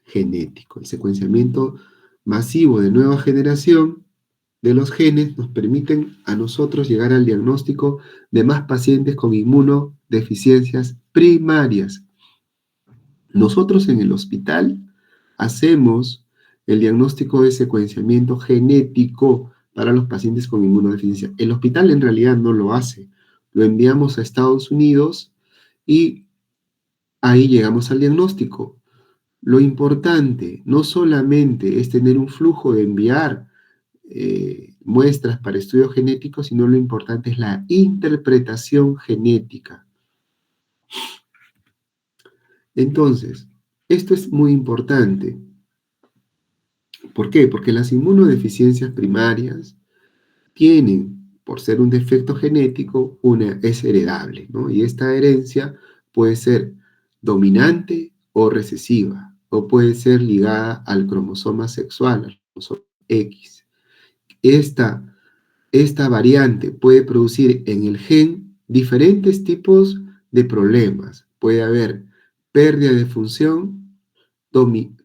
genético. El secuenciamiento masivo de nueva generación de los genes nos permiten a nosotros llegar al diagnóstico de más pacientes con inmunodeficiencias primarias. Nosotros en el hospital hacemos el diagnóstico de secuenciamiento genético para los pacientes con inmunodeficiencia. El hospital en realidad no lo hace. Lo enviamos a Estados Unidos y ahí llegamos al diagnóstico. Lo importante no solamente es tener un flujo de enviar muestras para estudios genéticos, sino lo importante es la interpretación genética. Entonces, esto es muy importante. ¿Por qué? Porque las inmunodeficiencias primarias tienen, por ser un defecto genético, es heredable, ¿no? Y esta herencia puede ser dominante o recesiva, o puede ser ligada al cromosoma sexual, al cromosoma X. Esta variante puede producir en el gen diferentes tipos de problemas. Puede haber pérdida de función,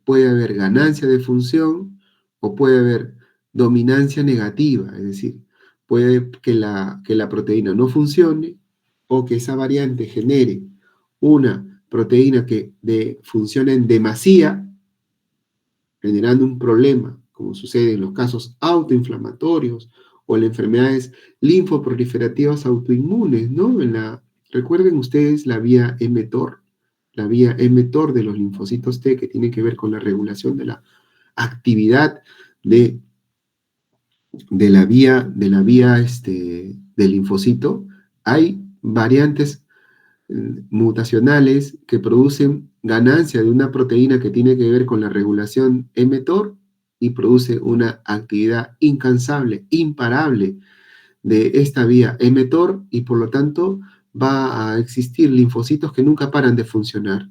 puede haber ganancia de función o puede haber dominancia negativa, es decir, puede que la proteína no funcione o que esa variante genere una proteína que funciona en demasía, generando un problema, como sucede en los casos autoinflamatorios o en las enfermedades linfoproliferativas autoinmunes, ¿no? Recuerden ustedes la vía mTOR, la vía mTOR de los linfocitos T, que tiene que ver con la regulación de la actividad de del linfocito. Hay variantes mutacionales que producen ganancia de una proteína que tiene que ver con la regulación mTOR y produce una actividad incansable, imparable de esta vía mTOR, y por lo tanto va a existir linfocitos que nunca paran de funcionar.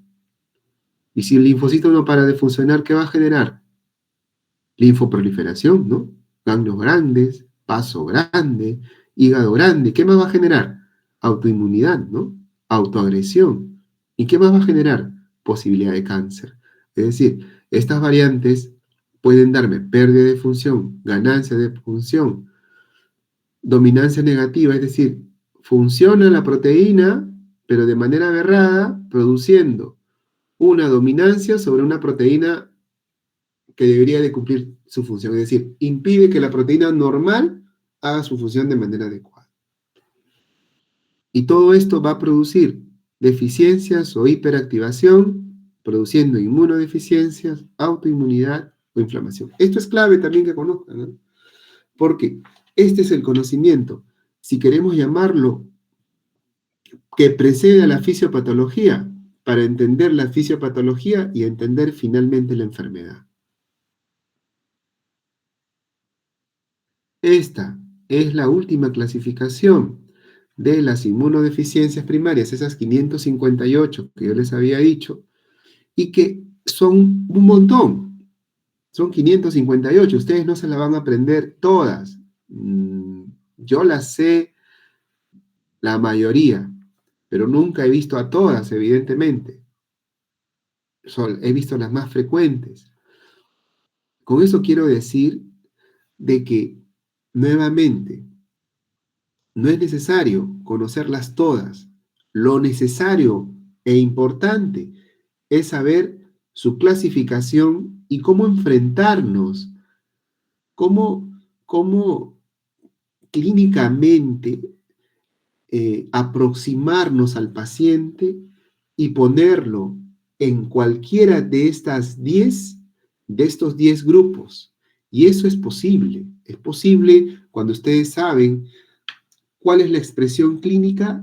Y si el linfocito no para de funcionar, ¿qué va a generar? Linfoproliferación, ¿no? Ganglios grandes, vaso grande, hígado grande. ¿Qué más va a generar? Autoinmunidad, ¿no? Autoagresión. ¿Y qué más va a generar? Posibilidad de cáncer. Es decir, estas variantes pueden darme pérdida de función, ganancia de función, dominancia negativa, es decir, funciona la proteína, pero de manera aberrada, produciendo una dominancia sobre una proteína que debería de cumplir su función, es decir, impide que la proteína normal haga su función de manera adecuada. Y todo esto va a producir deficiencias o hiperactivación, produciendo inmunodeficiencias, autoinmunidad o inflamación. Esto es clave también que conozcan, ¿no? Porque este es el conocimiento, si queremos llamarlo, que precede a la fisiopatología, para entender la fisiopatología y entender finalmente la enfermedad. Esta es la última clasificación de las inmunodeficiencias primarias, esas 558 que yo les había dicho, y que son un montón. Son 558, ustedes no se las van a aprender todas. Yo las sé la mayoría, pero nunca he visto a todas, evidentemente. He visto las más frecuentes. Con eso quiero decir de que, nuevamente, no es necesario conocerlas todas. Lo necesario e importante es saber su clasificación y cómo enfrentarnos, cómo clínicamente aproximarnos al paciente y ponerlo en cualquiera de estos 10 grupos. Y eso es posible cuando ustedes saben cuál es la expresión clínica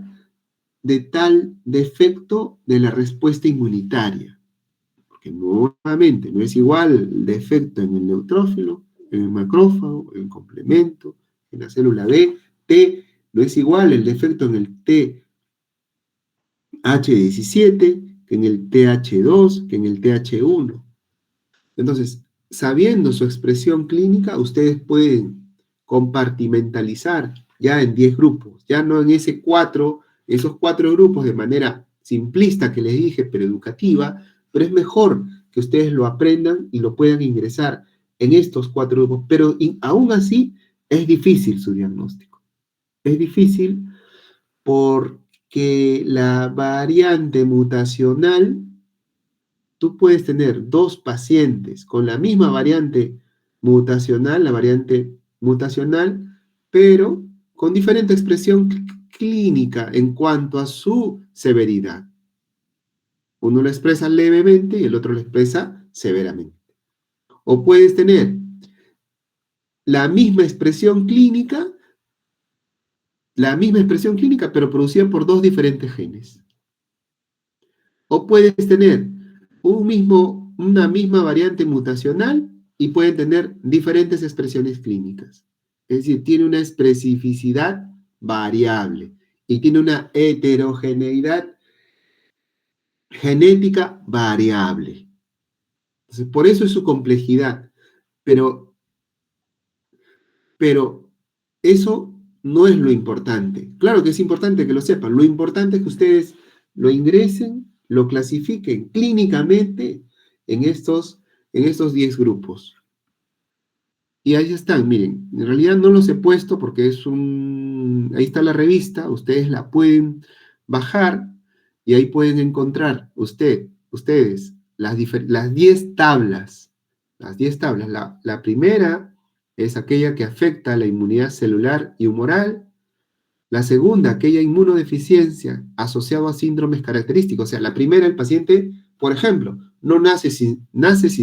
de tal defecto de la respuesta inmunitaria. Porque nuevamente no es igual el defecto en el neutrófilo, en el macrófago, en el complemento, en la célula B, T, no es igual el defecto en el TH17 que en el TH2, que en el TH1. Entonces, sabiendo su expresión clínica, ustedes pueden compartimentalizar ya en 10 grupos, ya no en esos 4 grupos de manera simplista que les dije, pero educativa, pero es mejor que ustedes lo aprendan y lo puedan ingresar en estos 4 grupos, pero aún así es difícil su diagnóstico. Es difícil porque la variante mutacional, tú puedes tener 2 pacientes con la misma variante mutacional, la variante mutacional, pero con diferente expresión clínica en cuanto a su severidad. Uno lo expresa levemente y el otro lo expresa severamente. O puedes tener la misma expresión clínica, pero producida por 2 diferentes genes. O puedes tener una misma variante mutacional y pueden tener diferentes expresiones clínicas. Es decir, tiene una especificidad variable y tiene una heterogeneidad genética variable. Entonces, por eso es su complejidad. Pero eso no es lo importante. Claro que es importante que lo sepan. Lo importante es que ustedes lo ingresen, lo clasifiquen clínicamente en estos 10 grupos. Y ahí están, miren, en realidad no los he puesto porque ahí está la revista, ustedes la pueden bajar Y ahí pueden encontrar ustedes las 10 tablas. Las 10 tablas. La primera es aquella que afecta la inmunidad celular y humoral. La segunda, aquella inmunodeficiencia asociada a síndromes característicos. O sea, la primera, el paciente, por ejemplo, no nace sin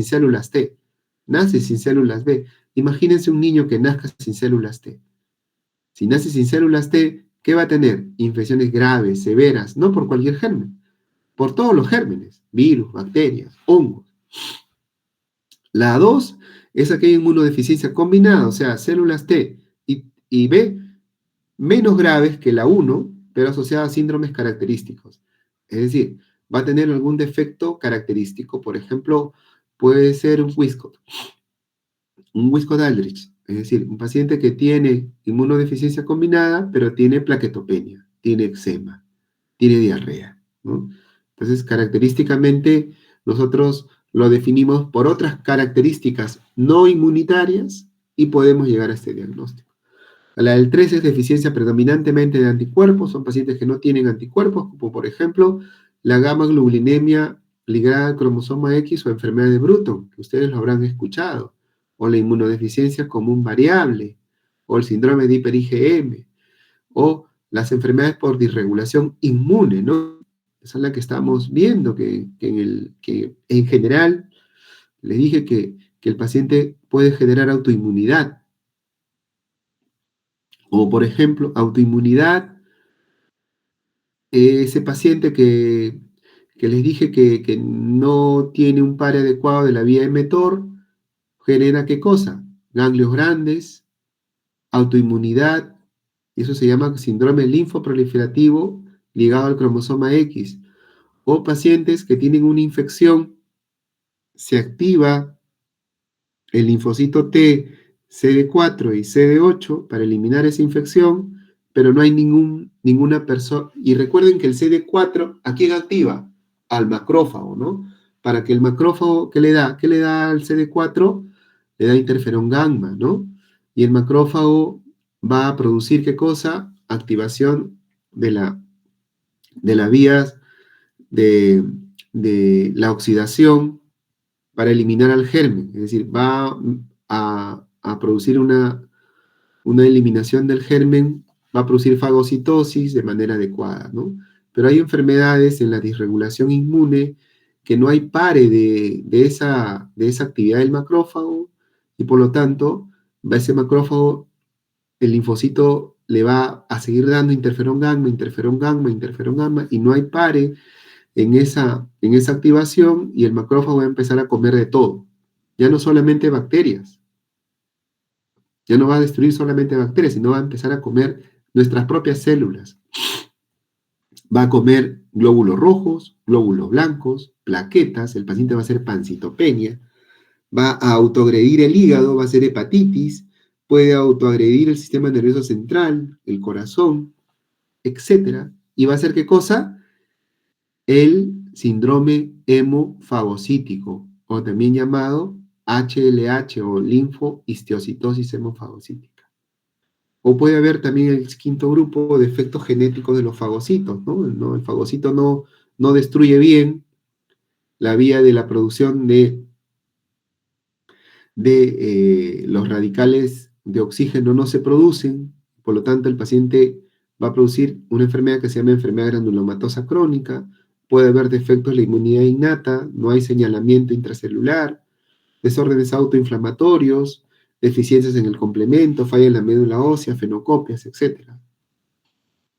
células T, nace sin células B. Imagínense un niño que nazca sin células T. Si nace sin células T, ¿qué va a tener? Infecciones graves, severas, no por cualquier germen, por todos los gérmenes, virus, bacterias, hongos. La 2 es aquella inmunodeficiencia combinada, o sea, células T y B menos graves que la 1, pero asociada a síndromes característicos. Es decir, va a tener algún defecto característico, por ejemplo, puede ser un Wiskott-Aldrich, es decir, un paciente que tiene inmunodeficiencia combinada, pero tiene plaquetopenia, tiene eczema, tiene diarrea, ¿no? Entonces, característicamente, nosotros lo definimos por otras características no inmunitarias y podemos llegar a este diagnóstico. La del 3 es deficiencia predominantemente de anticuerpos, son pacientes que no tienen anticuerpos, como por ejemplo la gamma-glulinemia ligada al cromosoma X o enfermedad de Bruton, que ustedes lo habrán escuchado, o la inmunodeficiencia común variable, o el síndrome de hiper-IgM, o las enfermedades por disregulación inmune, ¿no? Esa es la que estamos viendo, que en general les dije que el paciente puede generar autoinmunidad, o por ejemplo, autoinmunidad, ese paciente que les dije que no tiene un par adecuado de la vía emetor, genera ¿qué cosa? Ganglios grandes, autoinmunidad, y eso se llama síndrome linfoproliferativo ligado al cromosoma X. O pacientes que tienen una infección, se activa el linfocito T, CD4 y CD8 para eliminar esa infección, pero no hay ninguna persona. Y recuerden que el CD4, ¿a quién activa? Al macrófago, ¿no? Para que el macrófago, ¿qué le da? ¿Qué le da al CD4? Le da interferón gamma, ¿no? Y el macrófago va a producir, ¿qué cosa? Activación de las vías de, de la oxidación para eliminar al germen, es decir, va a producir una eliminación del germen, va a producir fagocitosis de manera adecuada, ¿no? Pero hay enfermedades en la disregulación inmune que no hay pare de esa actividad del macrófago y por lo tanto, va ese macrófago, el linfocito le va a seguir dando interferón gamma, interferón gamma, interferón gamma y no hay pare en esa activación y el macrófago va a empezar a comer de todo. Ya no solamente bacterias, ya no va a destruir solamente bacterias, sino va a empezar a comer nuestras propias células. Va a comer glóbulos rojos, glóbulos blancos, plaquetas, el paciente va a hacer pancitopenia, va a autoagredir el hígado, va a hacer hepatitis, puede autoagredir el sistema nervioso central, el corazón, etc. ¿Y va a hacer qué cosa? El síndrome hemofagocítico, o también llamado HLH o linfohistiocytosis hemofagocítica. O puede haber también el quinto grupo de efectos genéticos de los fagocitos, ¿no? El fagocito no destruye bien la vía de la producción de los radicales de oxígeno no se producen, por lo tanto el paciente va a producir una enfermedad que se llama enfermedad granulomatosa crónica, puede haber defectos en la inmunidad innata, no hay señalamiento intracelular, desórdenes autoinflamatorios, deficiencias en el complemento, falla en la médula ósea, fenocopias, etc.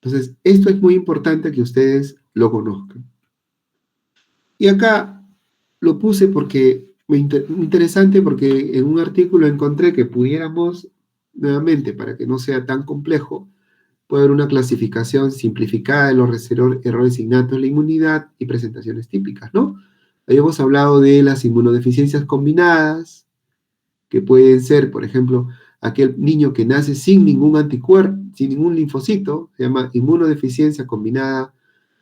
Entonces, esto es muy importante que ustedes lo conozcan. Y acá lo puse porque interesante porque en un artículo encontré que pudiéramos, nuevamente, para que no sea tan complejo, puede haber una clasificación simplificada de los errores innatos de la inmunidad y presentaciones típicas, ¿no? Ahí hemos hablado de las inmunodeficiencias combinadas, que pueden ser, por ejemplo, aquel niño que nace sin ningún anticuerpo, sin ningún linfocito, se llama inmunodeficiencia combinada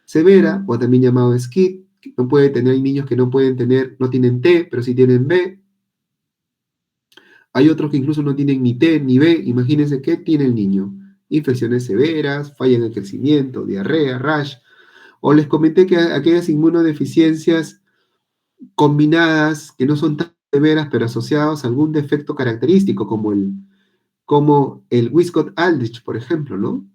severa, o también llamado SCID, que no puede tener, hay niños que no tienen T, pero sí tienen B. Hay otros que incluso no tienen ni T ni B. Imagínense qué tiene el niño. Infecciones severas, falla en el crecimiento, diarrea, rash, O les comenté que aquellas inmunodeficiencias combinadas, que no son tan severas, pero asociados a algún defecto característico, como el Wiskott-Aldrich, por ejemplo, ¿no?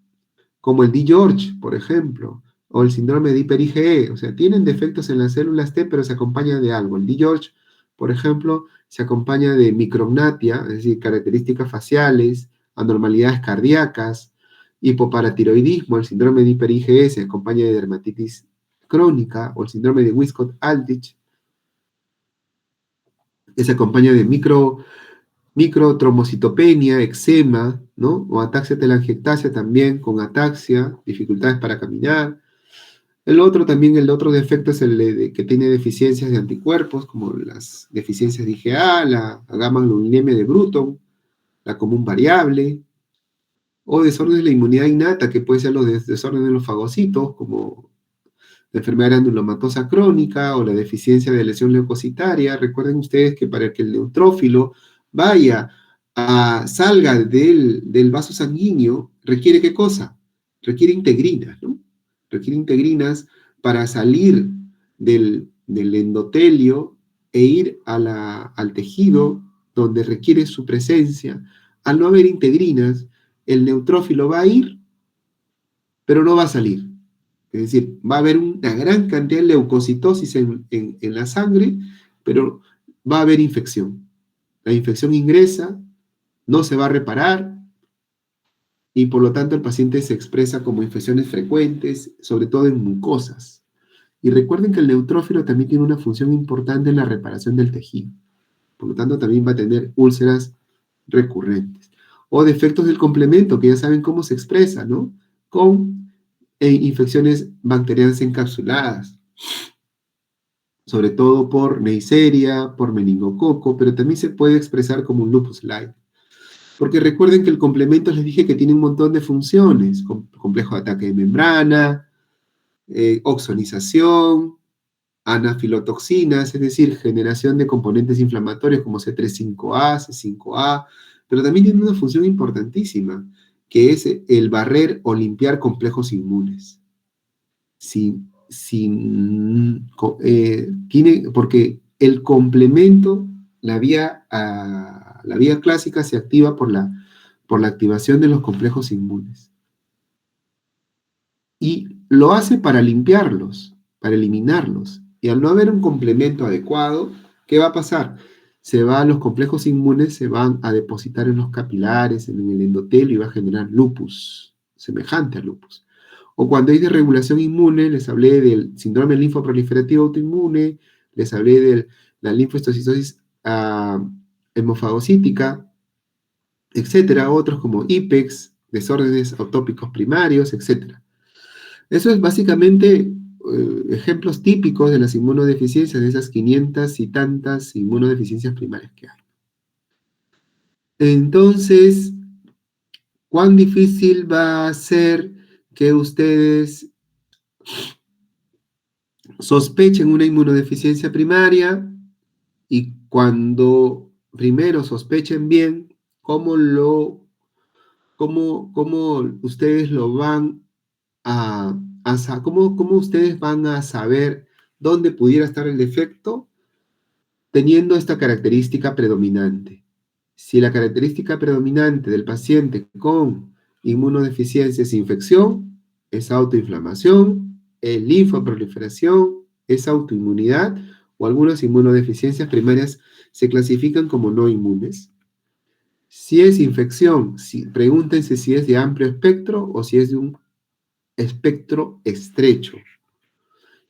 Como el D. George, por ejemplo, o el síndrome de hiper-IgE, o sea, tienen defectos en las células T, pero se acompañan de algo. El D. George, por ejemplo, se acompaña de micrognatia, es decir, características faciales, anormalidades cardíacas, hipoparatiroidismo. El síndrome de hiper-IgE se acompaña de dermatitis crónica, o el síndrome de Wiskott-Aldrich, que se acompaña de microtrombocitopenia, eczema, ¿no? O ataxia telangiectasia también, con ataxia, dificultades para caminar. El otro defecto es que tiene deficiencias de anticuerpos, como las deficiencias de IgA, la gamma-glulinemia de Bruton, la común variable, o desórdenes de la inmunidad innata, que pueden ser los desórdenes de los fagocitos, como la enfermedad granulomatosa crónica o la deficiencia de lesión leucocitaria. Recuerden ustedes que para que el neutrófilo salga del vaso sanguíneo, ¿requiere qué cosa? Requiere integrinas, ¿no? Requiere integrinas para salir del endotelio e ir al tejido donde requiere su presencia. Al no haber integrinas, el neutrófilo va a ir, pero no va a salir. Es decir, va a haber una gran cantidad de leucocitosis en la sangre, pero va a haber infección. La infección ingresa, no se va a reparar y por lo tanto el paciente se expresa como infecciones frecuentes, sobre todo en mucosas. Y recuerden que el neutrófilo también tiene una función importante en la reparación del tejido. Por lo tanto, también va a tener úlceras recurrentes. O defectos del complemento, que ya saben cómo se expresa, ¿no? Con infecciones bacterianas encapsuladas, sobre todo por Neisseria, por meningococo, pero también se puede expresar como un lupus light. Porque recuerden que el complemento les dije que tiene un montón de funciones, complejo de ataque de membrana, oxonización, anafilotoxinas, es decir, generación de componentes inflamatorios como C3-5A, C5A, pero también tiene una función importantísima, que es el barrer o limpiar complejos inmunes. Porque el complemento, la vía clásica se activa por la activación de los complejos inmunes. Y lo hace para limpiarlos, para eliminarlos. Y al no haber un complemento adecuado, ¿qué va a pasar? Los complejos inmunes se van a depositar en los capilares, en el endotelio, y va a generar lupus, semejante al lupus. O cuando hay desregulación inmune, les hablé del síndrome linfoproliferativo autoinmune, les hablé de la linfostocitosis hemofagocítica, etcétera, otros como IPEX, desórdenes autópicos primarios, etcétera. Eso es básicamente ejemplos típicos de las inmunodeficiencias, de esas 500 y tantas inmunodeficiencias primarias que hay. Entonces, ¿cuán difícil va a ser que ustedes sospechen una inmunodeficiencia primaria? Y cuando primero sospechen bien, ¿cómo ustedes lo van cómo ustedes van a saber dónde pudiera estar el defecto teniendo esta característica predominante? Si la característica predominante del paciente con inmunodeficiencia es infección, es autoinflamación, es linfoproliferación, es autoinmunidad, o algunas inmunodeficiencias primarias se clasifican como no inmunes. Si es infección, pregúntense si es de amplio espectro o si es de un espectro estrecho.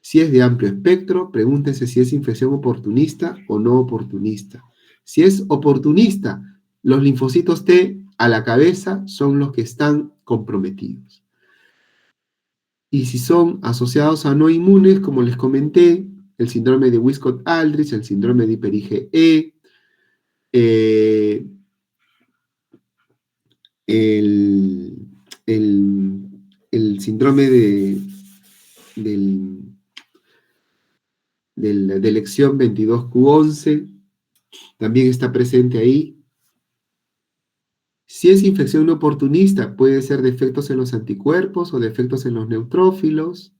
Si es de amplio espectro, pregúntense si es infección oportunista o no oportunista. Si es oportunista, los linfocitos T a la cabeza son los que están comprometidos. Y si son asociados a no inmunes, como les comenté, el síndrome de Wiskott-Aldrich, el síndrome de hiper-IgE, el síndrome de lección 22q11, también está presente ahí. Si es infección no oportunista, puede ser defectos en los anticuerpos o defectos en los neutrófilos.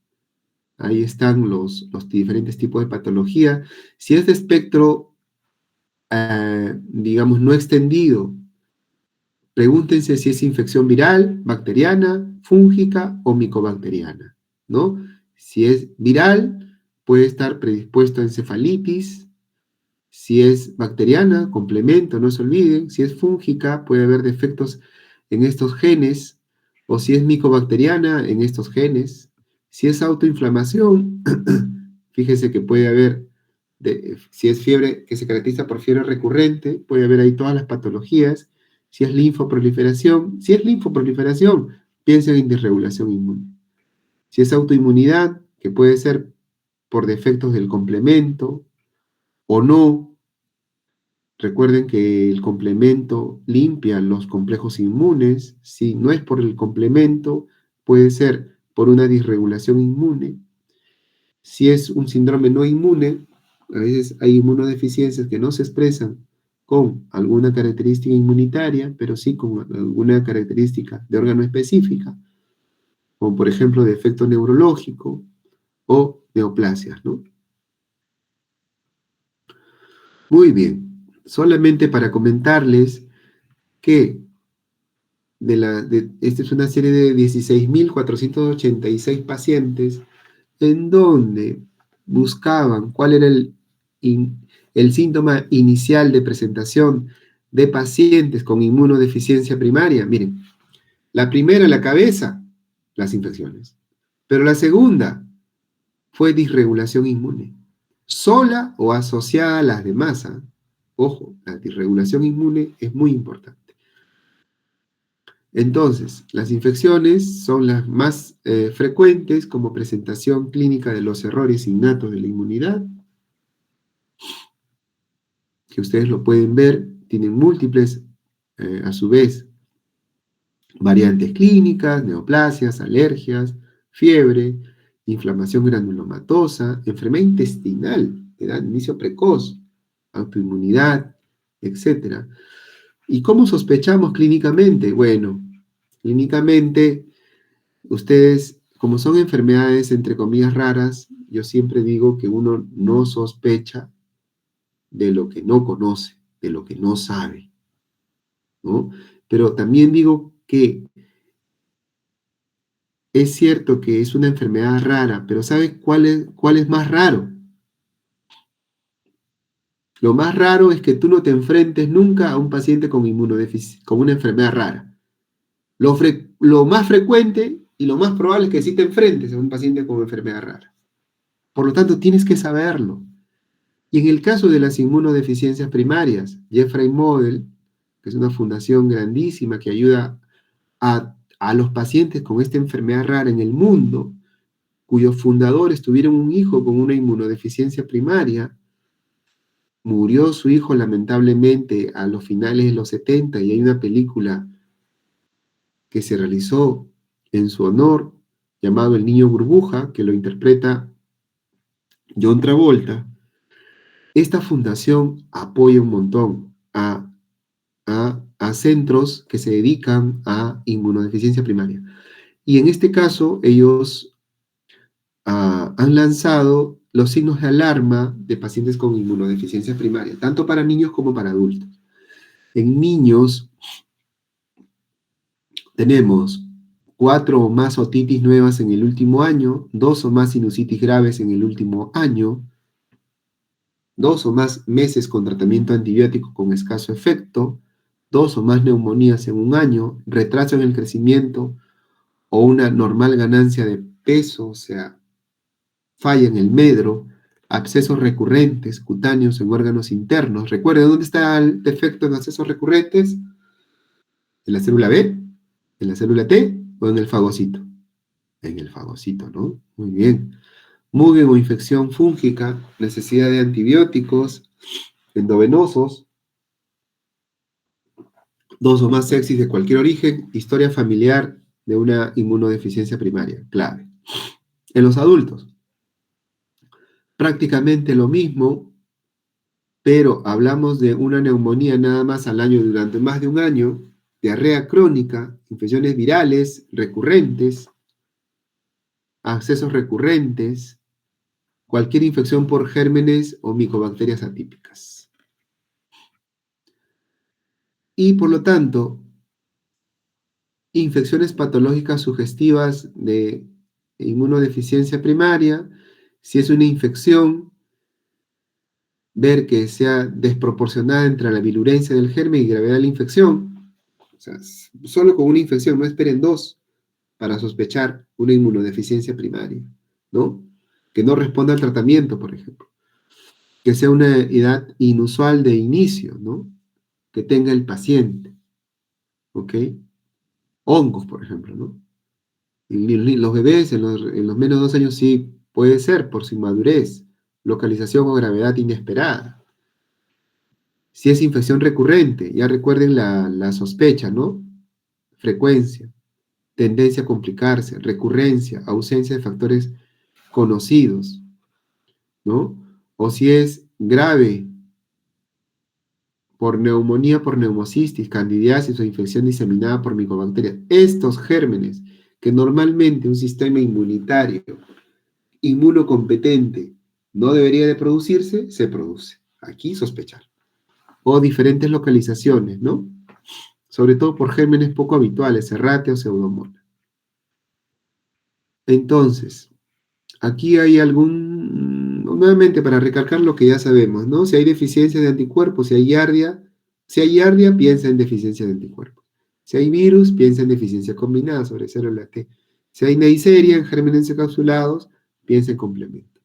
Ahí están los diferentes tipos de patología. Si es de espectro, digamos, no extendido, pregúntense si es infección viral, bacteriana, fúngica o micobacteriana, ¿no? Si es viral, puede estar predispuesto a encefalitis. Si es bacteriana, complemento, no se olviden. Si es fúngica, puede haber defectos en estos genes. O si es micobacteriana, en estos genes. Si es autoinflamación, fíjese que puede haber, si es fiebre que se caracteriza por fiebre recurrente, puede haber ahí todas las patologías. Si es linfoproliferación, piensen en disregulación inmune. Si es autoinmunidad, que puede ser por defectos del complemento o no. Recuerden que el complemento limpia los complejos inmunes. Si no es por el complemento, puede ser por una disregulación inmune. Si es un síndrome no inmune, a veces hay inmunodeficiencias que no se expresan con alguna característica inmunitaria, pero sí con alguna característica de órgano específica, como por ejemplo defecto neurológico o neoplasias, ¿no? Muy bien. Solamente para comentarles que esta es una serie de 16.486 pacientes en donde buscaban cuál era el síntoma inicial de presentación de pacientes con inmunodeficiencia primaria. Miren, la primera, la cabeza, las infecciones. Pero la segunda fue disregulación inmune, sola o asociada a las demás. Ojo, la disregulación inmune es muy importante. Entonces, las infecciones son las más frecuentes como presentación clínica de los errores innatos de la inmunidad, que ustedes lo pueden ver, tienen múltiples, a su vez, variantes clínicas, neoplasias, alergias, fiebre, inflamación granulomatosa, enfermedad intestinal, edad de inicio precoz, autoinmunidad, etc. ¿Y cómo sospechamos clínicamente? Bueno, clínicamente, ustedes, como son enfermedades entre comillas raras, yo siempre digo que uno no sospecha de lo que no conoce, de lo que no sabe, ¿no? Pero también digo que es cierto que es una enfermedad rara, pero ¿sabe cuál es más raro? Lo más raro es que tú no te enfrentes nunca a un paciente con inmunodeficiencia, con una enfermedad rara. Lo más frecuente y lo más probable es que sí te enfrentes a un paciente con enfermedad rara. Por lo tanto, tienes que saberlo. Y en el caso de las inmunodeficiencias primarias, Jeffrey Model, que es una fundación grandísima que ayuda a los pacientes con esta enfermedad rara en el mundo, cuyos fundadores tuvieron un hijo con una inmunodeficiencia primaria, murió su hijo lamentablemente a los finales de los 70 y hay una película que se realizó en su honor llamado El Niño Burbuja, que lo interpreta John Travolta. Esta fundación apoya un montón a centros que se dedican a inmunodeficiencia primaria. Y en este caso, ellos han lanzado los signos de alarma de pacientes con inmunodeficiencia primaria, tanto para niños como para adultos. En niños tenemos 4 o más otitis nuevas en el último año, 2 o más sinusitis graves en el último año, 2 o más meses con tratamiento antibiótico con escaso efecto, 2 o más neumonías en un año, retraso en el crecimiento o una normal ganancia de peso, o sea, falla en el medro, abscesos recurrentes cutáneos en órganos internos. Recuerden, ¿dónde está el defecto en abscesos recurrentes? ¿En la célula B? ¿En la célula T? ¿O en el fagocito? En el fagocito, ¿no? Muy bien. Mugen o infección fúngica, necesidad de antibióticos endovenosos, 2 o más sepsis de cualquier origen, historia familiar de una inmunodeficiencia primaria, clave. En los adultos, prácticamente lo mismo, pero hablamos de una neumonía nada más al año durante más de un año, diarrea crónica, infecciones virales recurrentes, accesos recurrentes, cualquier infección por gérmenes o micobacterias atípicas. Y por lo tanto, infecciones patológicas sugestivas de inmunodeficiencia primaria, si es una infección, ver que sea desproporcionada entre la virulencia del germen y gravedad de la infección. O sea, solo con una infección, no esperen dos para sospechar una inmunodeficiencia primaria, ¿no? Que no responda al tratamiento, por ejemplo. Que sea una edad inusual de inicio, ¿no? Que tenga el paciente, ¿ok? Hongos, por ejemplo, ¿no? Y los bebés en los menos de 2 años sí puede ser por su inmadurez, localización o gravedad inesperada. Si es infección recurrente, ya recuerden la sospecha, ¿no? Frecuencia, tendencia a complicarse, recurrencia, ausencia de factores conocidos, ¿no? O si es grave por neumonía, por neumocistis, candidiasis o infección diseminada por micobacterias. Estos gérmenes que normalmente un sistema inmunitario inmunocompetente no debería de producirse, se produce. Aquí sospechar. O diferentes localizaciones, ¿no? Sobre todo por gérmenes poco habituales, Serratia o Pseudomonas. Entonces, aquí hay nuevamente para recalcar lo que ya sabemos, ¿no? Si hay deficiencia de anticuerpos, si hay yardia, piensa en deficiencia de anticuerpos. Si hay virus, piensa en deficiencia combinada sobre célula T. Si hay Neisseria en gérmenes encapsulados, piensa en complemento.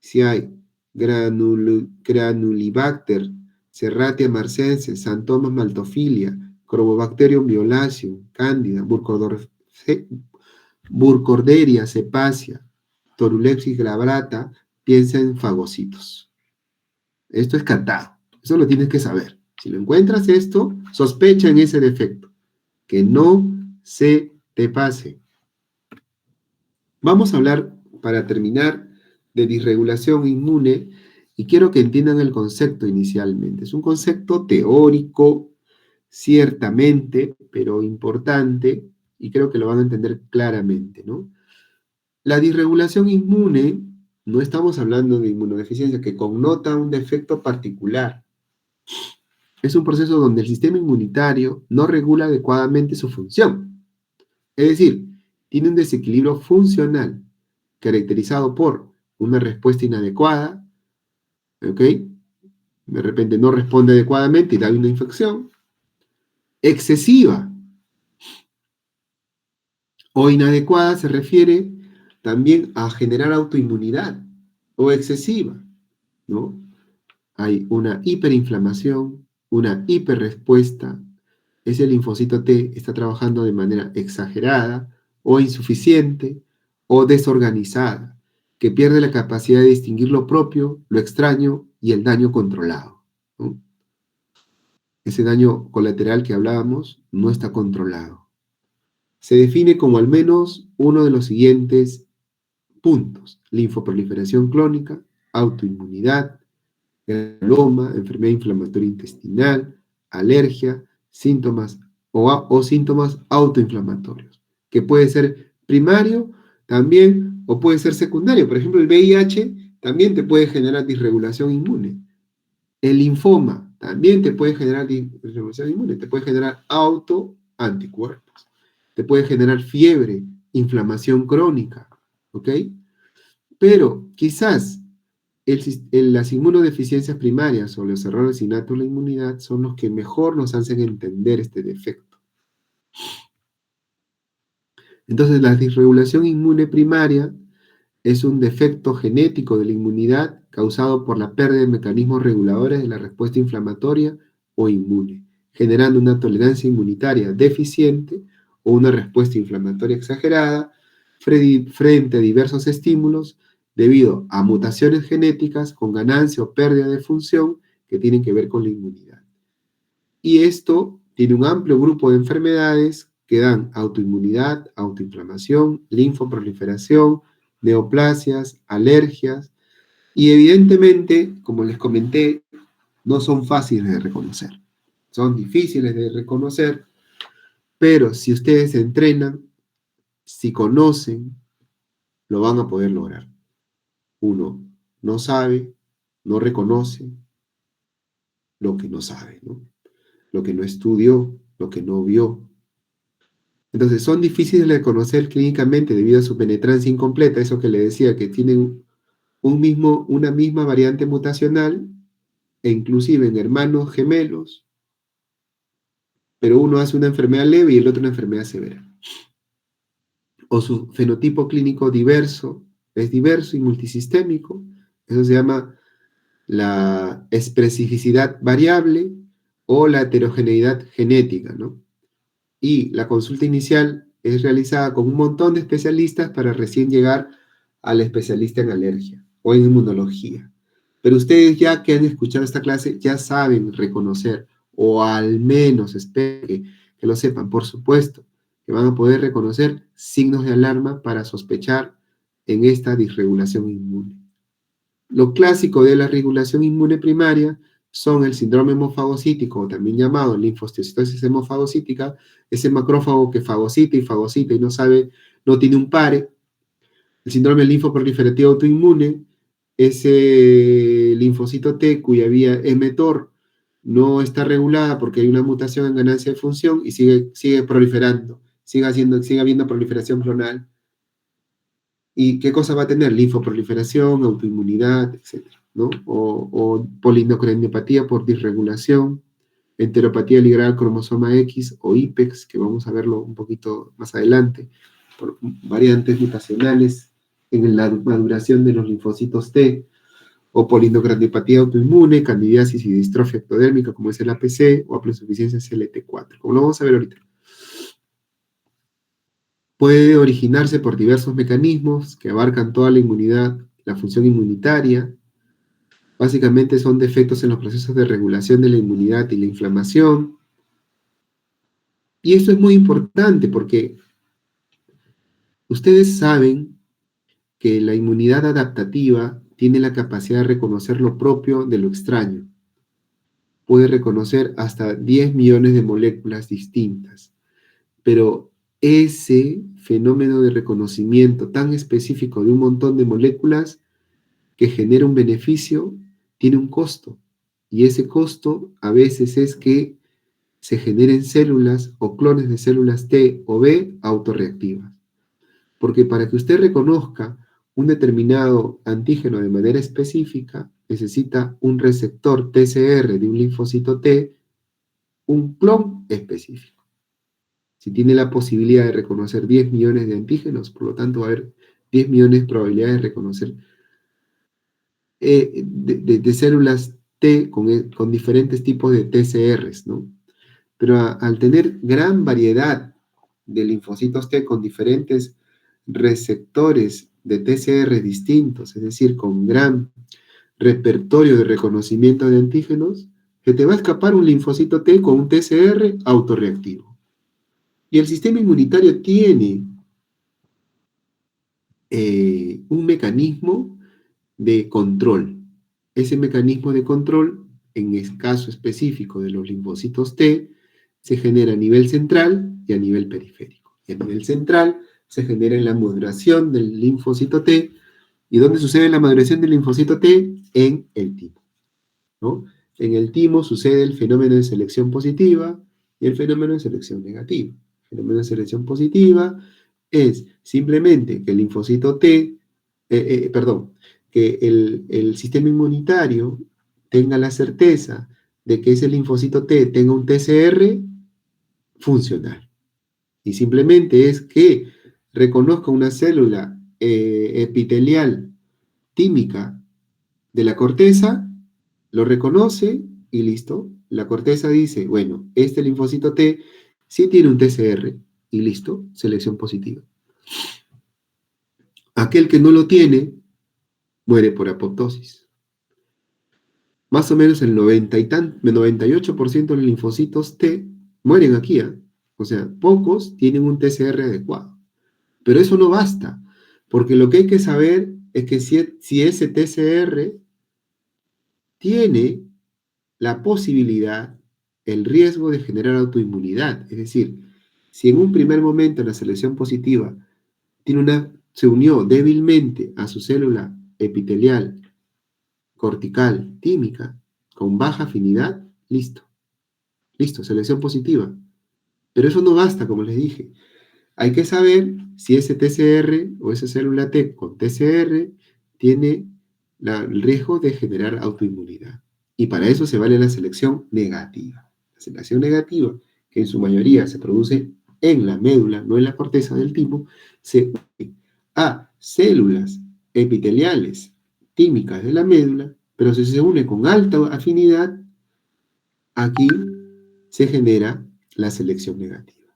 Si hay Granulibacter, Serratia marcense, Xanthoma maltophilia, Chromobacterium violaceum, Candida, Burkholderia cepacia, Torulepsis glabrata, piensa en fagocitos. Esto es cantado, eso lo tienes que saber. Si lo encuentras esto, sospecha en ese defecto, que no se te pase. Vamos a hablar, para terminar, de disregulación inmune y quiero que entiendan el concepto inicialmente. Es un concepto teórico, ciertamente, pero importante y creo que lo van a entender claramente, ¿no? La disregulación inmune, no estamos hablando de inmunodeficiencia que connota un defecto particular. Es un proceso donde el sistema inmunitario no regula adecuadamente su función. Es decir, tiene un desequilibrio funcional caracterizado por una respuesta inadecuada, ¿ok? De repente no responde adecuadamente y da una infección. Excesiva o inadecuada se refiere también a generar autoinmunidad o excesiva, ¿no? Hay una hiperinflamación, una hiperrespuesta, ese linfocito T está trabajando de manera exagerada o insuficiente o desorganizada, que pierde la capacidad de distinguir lo propio, lo extraño y el daño controlado, ¿no? Ese daño colateral que hablábamos no está controlado. Se define como al menos uno de los siguientes puntos: linfoproliferación clónica, autoinmunidad, granuloma, enfermedad inflamatoria intestinal, alergia, síntomas o síntomas autoinflamatorios, que puede ser primario también o puede ser secundario. Por ejemplo, el VIH también te puede generar disregulación inmune. El linfoma también te puede generar disregulación inmune, te puede generar autoanticuerpos, te puede generar fiebre, inflamación crónica, ¿ok? Pero quizás las inmunodeficiencias primarias o los errores innatos de la inmunidad son los que mejor nos hacen entender este defecto. Entonces, la disregulación inmune primaria es un defecto genético de la inmunidad causado por la pérdida de mecanismos reguladores de la respuesta inflamatoria o inmune, generando una tolerancia inmunitaria deficiente o una respuesta inflamatoria exagerada frente a diversos estímulos debido a mutaciones genéticas con ganancia o pérdida de función que tienen que ver con la inmunidad. Y esto tiene un amplio grupo de enfermedades que dan autoinmunidad, autoinflamación, linfoproliferación, neoplasias, alergias, y evidentemente, como les comenté, no son fáciles de reconocer. Son difíciles de reconocer, pero si ustedes se entrenan, si conocen, lo van a poder lograr. Uno no sabe, no reconoce lo que no sabe, ¿no? Lo que no estudió, lo que no vio. Entonces, son difíciles de conocer clínicamente debido a su penetrancia incompleta, eso que le decía, que tienen una misma variante mutacional, e inclusive en hermanos gemelos, pero uno hace una enfermedad leve y el otro una enfermedad severa. O su fenotipo clínico diverso, es diverso y multisistémico, eso se llama la especificidad variable o la heterogeneidad genética, ¿no? Y la consulta inicial es realizada con un montón de especialistas para recién llegar al especialista en alergia o en inmunología. Pero ustedes ya que han escuchado esta clase ya saben reconocer, o al menos espero que lo sepan, por supuesto, que van a poder reconocer signos de alarma para sospechar en esta disregulación inmune. Lo clásico de la regulación inmune primaria son el síndrome hemofagocítico, también llamado linfostiosis hemofagocítica, ese macrófago que fagocita y no sabe, no tiene un pare. El síndrome linfoproliferativo autoinmune, ese linfocito T cuya vía mTOR no está regulada porque hay una mutación en ganancia de función y sigue proliferando, sigue habiendo proliferación clonal. ¿Y qué cosa va a tener? Linfoproliferación, autoinmunidad, etcétera, ¿no? O polineuropatía por disregulación, enteropatía ligada al cromosoma X o IPEX, que vamos a verlo un poquito más adelante, por variantes mutacionales en la maduración de los linfocitos T, o polineuropatía autoinmune, candidiasis y distrofia ectodérmica, como es el APC, o haploinsuficiencia CLT4, como lo vamos a ver ahorita. Puede originarse por diversos mecanismos que abarcan toda la inmunidad, la función inmunitaria. Básicamente son defectos en los procesos de regulación de la inmunidad y la inflamación. Y esto es muy importante porque ustedes saben que la inmunidad adaptativa tiene la capacidad de reconocer lo propio de lo extraño. Puede reconocer hasta 10 millones de moléculas distintas. Pero ese fenómeno de reconocimiento tan específico de un montón de moléculas que genera un beneficio, tiene un costo. Y ese costo a veces es que se generen células o clones de células T o B autorreactivas. Porque para que usted reconozca un determinado antígeno de manera específica, necesita un receptor TCR de un linfocito T, un clon específico. Si tiene la posibilidad de reconocer 10 millones de antígenos, por lo tanto va a haber 10 millones de probabilidades de reconocer de células T con diferentes tipos de TCRs, ¿no? Pero al tener gran variedad de linfocitos T con diferentes receptores de TCR distintos, es decir, con gran repertorio de reconocimiento de antígenos, se te va a escapar un linfocito T con un TCR autorreactivo. Y el sistema inmunitario tiene un mecanismo de control. Ese mecanismo de control, en el caso específico de los linfocitos T, se genera a nivel central y a nivel periférico. Y a nivel central se genera en la maduración del linfocito T. ¿Y dónde sucede la maduración del linfocito T? En el timo, ¿no? En el timo sucede el fenómeno de selección positiva y el fenómeno de selección negativa. El fenómeno de selección positiva es simplemente que el linfocito T, que el sistema inmunitario tenga la certeza de que ese linfocito T tenga un TCR funcional. Y simplemente es que reconozca una célula epitelial tímica de la corteza, lo reconoce y listo. La corteza dice, bueno, este linfocito T sí tiene un TCR y listo, selección positiva. Aquel que no lo tiene muere por apoptosis. Más o menos el 98% de los linfocitos T mueren aquí, ¿eh? O sea, pocos tienen un TCR adecuado. Pero eso no basta, porque lo que hay que saber es que si ese TCR tiene la posibilidad, el riesgo de generar autoinmunidad. Es decir, si en un primer momento la selección positiva se unió débilmente a su célula epitelial, cortical, tímica, con baja afinidad, listo. Listo, selección positiva. Pero eso no basta, como les dije. Hay que saber si ese TCR o esa célula T con TCR tiene el riesgo de generar autoinmunidad. Y para eso se vale la selección negativa. La selección negativa, que en su mayoría se produce en la médula, no en la corteza del timo, se une a células epiteliales tímicas de la médula, pero si se une con alta afinidad, aquí se genera la selección negativa.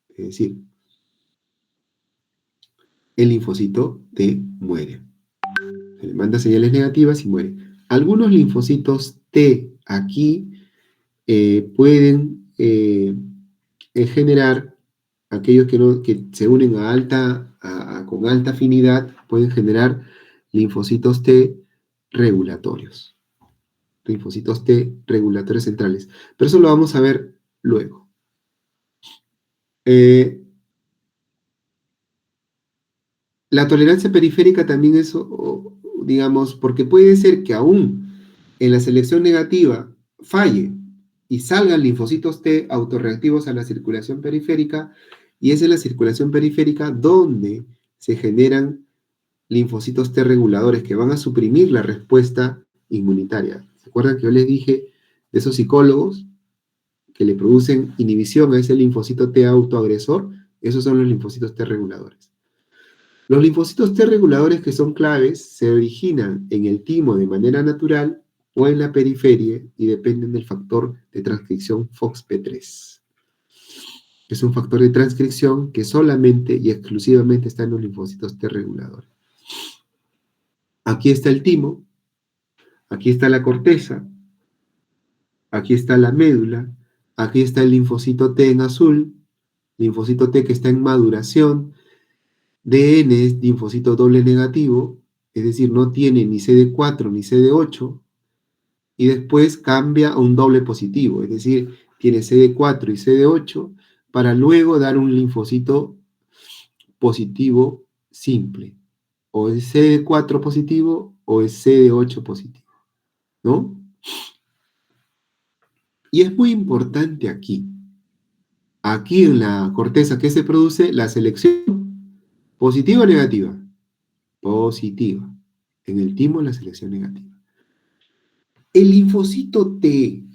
Es decir, el linfocito T muere. Se le manda señales negativas y muere. Algunos linfocitos T aquí pueden generar, aquellos que se unen con alta afinidad, pueden generar linfocitos T regulatorios. Linfocitos T regulatorios centrales. Pero eso lo vamos a ver luego. La tolerancia periférica también es, digamos, porque puede ser que aún en la selección negativa falle y salgan linfocitos T autorreactivos a la circulación periférica, y es en la circulación periférica donde se generan linfocitos T reguladores que van a suprimir la respuesta inmunitaria. ¿Se acuerdan que yo les dije de esos psicólogos que le producen inhibición a ese linfocito T autoagresor? Esos son los linfocitos T reguladores. Los linfocitos T reguladores que son claves se originan en el timo de manera natural o en la periferia y dependen del factor de transcripción FOXP3. Es un factor de transcripción que solamente y exclusivamente está en los linfocitos T reguladores. Aquí está el timo, aquí está la corteza, aquí está la médula, aquí está el linfocito T en azul, linfocito T que está en maduración. DN es linfocito doble negativo, es decir, no tiene ni CD4 ni CD8, y después cambia a un doble positivo, es decir, tiene CD4 y CD8, para luego dar un linfocito positivo simple. O es CD4 positivo o es CD8 positivo, ¿no? Y es muy importante aquí en la corteza que se produce la selección positiva o negativa. Positiva. En el timo la selección negativa. El linfocito T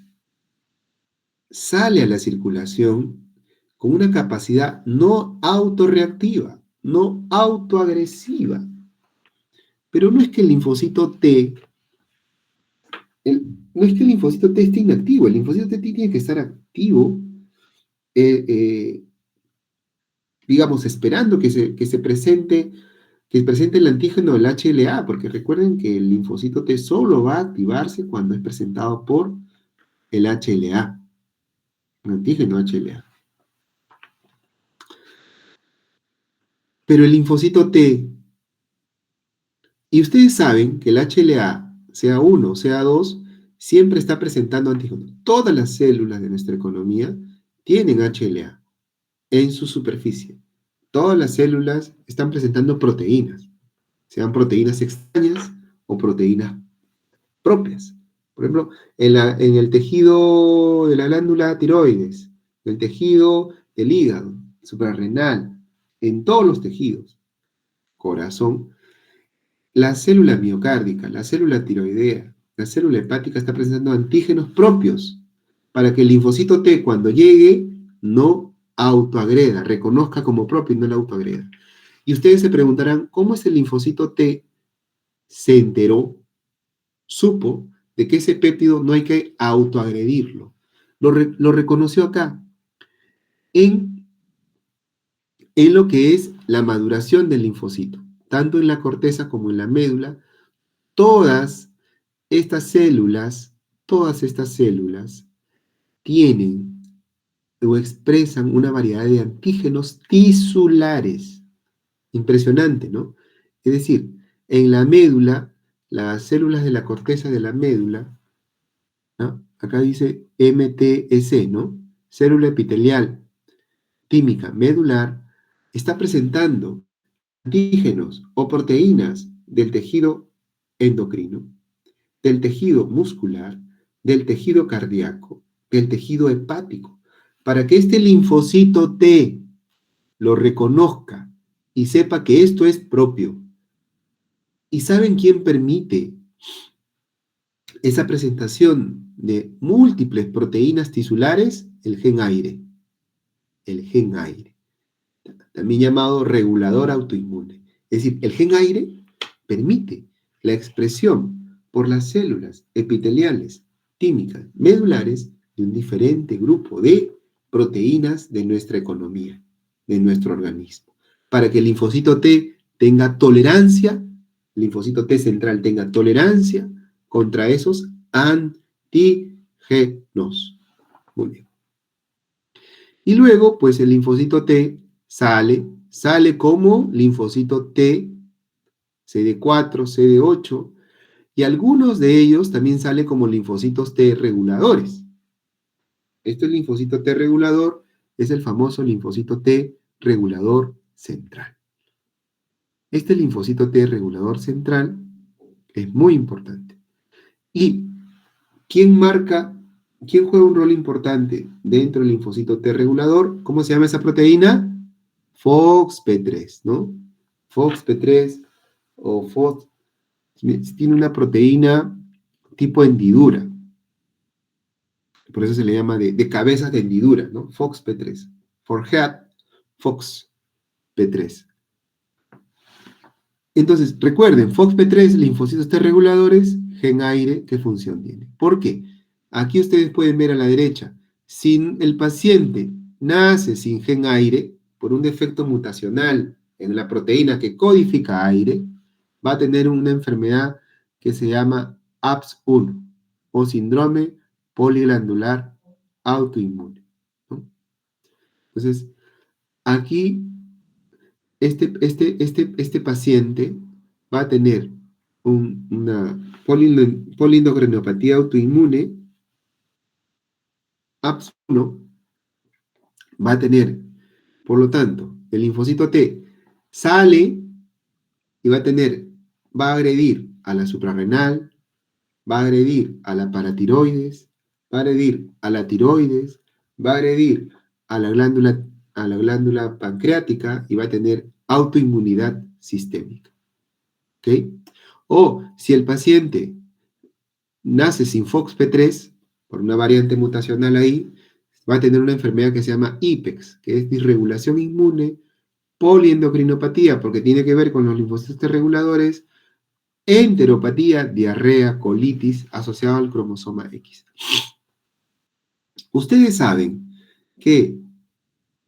sale a la circulación con una capacidad no autorreactiva, no autoagresiva. Pero no es que el linfocito T, no es que el linfocito T esté inactivo, el linfocito T tiene que estar activo, digamos, esperando que se presente el antígeno del HLA, porque recuerden que el linfocito T solo va a activarse cuando es presentado por el HLA, un antígeno HLA. Pero el linfocito T, y ustedes saben que el HLA, sea 1 o sea 2, siempre está presentando antígenos. Todas las células de nuestra economía tienen HLA en su superficie. Todas las células están presentando proteínas, sean proteínas extrañas o proteínas propias. Por ejemplo, en el tejido de la glándula tiroides, en el tejido del hígado, suprarrenal, en todos los tejidos, corazón, la célula miocárdica, la célula tiroidea, la célula hepática está presentando antígenos propios para que el linfocito T cuando llegue no autoagreda, reconozca como propio y no la autoagreda. Y ustedes se preguntarán, ¿cómo es el linfocito T se enteró, supo de que ese péptido no hay que autoagredirlo? Lo reconoció acá, en lo que es la maduración del linfocito, tanto en la corteza como en la médula. Todas estas células tienen o expresan una variedad de antígenos tisulares. Impresionante, ¿no? Es decir, en la médula, las células de la corteza de la médula, ¿no? Acá dice MTEC, ¿no? Célula epitelial tímica medular, está presentando antígenos o proteínas del tejido endocrino, del tejido muscular, del tejido cardíaco, del tejido hepático, para que este linfocito T lo reconozca y sepa que esto es propio. ¿Y saben quién permite esa presentación de múltiples proteínas tisulares? El gen aire. El gen aire, también llamado regulador autoinmune. Es decir, el gen aire permite la expresión por las células epiteliales, tímicas, medulares, de un diferente grupo de proteínas de nuestra economía, de nuestro organismo, para que el linfocito T tenga tolerancia, el linfocito T central tenga tolerancia contra esos antígenos. Muy bien. Y luego, pues el linfocito T sale como linfocito T, CD4, CD8, y algunos de ellos también salen como linfocitos T reguladores. Este linfocito T regulador es el famoso linfocito T regulador central. Este linfocito T regulador central es muy importante. ¿Y quién juega un rol importante dentro del linfocito T regulador? ¿Cómo se llama esa proteína? FOXP3, ¿no? FOXP3 o FOX tiene una proteína tipo hendidura. Por eso se le llama de cabezas de hendidura, ¿no? FOXP3. For head, FOXP3. Entonces, recuerden, FOXP3, linfocitos T reguladores, gen aire, ¿qué función tiene? ¿Por qué? Aquí ustedes pueden ver a la derecha, si el paciente nace sin gen aire, por un defecto mutacional en la proteína que codifica aire, va a tener una enfermedad que se llama APS-1 o síndrome poliglandular autoinmune, ¿no? Entonces, aquí este paciente va a tener una polindocrenopatía autoinmune, APS-1, va a tener, por lo tanto, el linfocito T sale y va a agredir a la suprarrenal, va a agredir a la paratiroides, va a agredir a la tiroides, va a agredir a la glándula pancreática y va a tener autoinmunidad sistémica. ¿Ok? O si el paciente nace sin FOXP3, por una variante mutacional ahí, va a tener una enfermedad que se llama IPEX, que es disregulación inmune, poliendocrinopatía, porque tiene que ver con los linfocitos reguladores, enteropatía, diarrea, colitis, asociado al cromosoma X. Ustedes saben que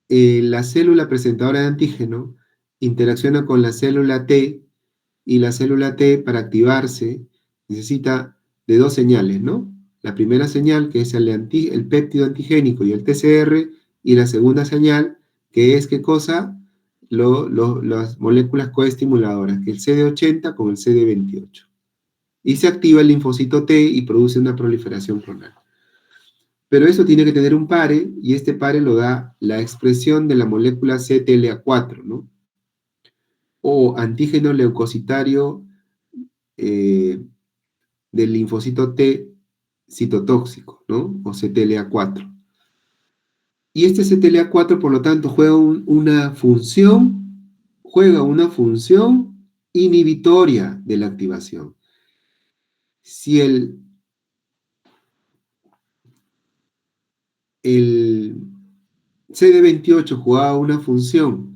la célula presentadora de antígeno interacciona con la célula T, y la célula T, para activarse, necesita de dos señales, ¿no? La primera señal, que es el péptido antigénico y el TCR, y la segunda señal, que es, ¿qué cosa? Las moléculas coestimuladoras, que es el CD80 con el CD28. Y se activa el linfocito T y produce una proliferación clonal. Pero eso tiene que tener un pare, y este pare lo da la expresión de la molécula CTLA4, ¿no? O antígeno leucocitario del linfocito T citotóxico, ¿no? O CTLA4. Y este CTLA4, por lo tanto, juega una función inhibitoria de la activación. Si el CD28 jugaba una función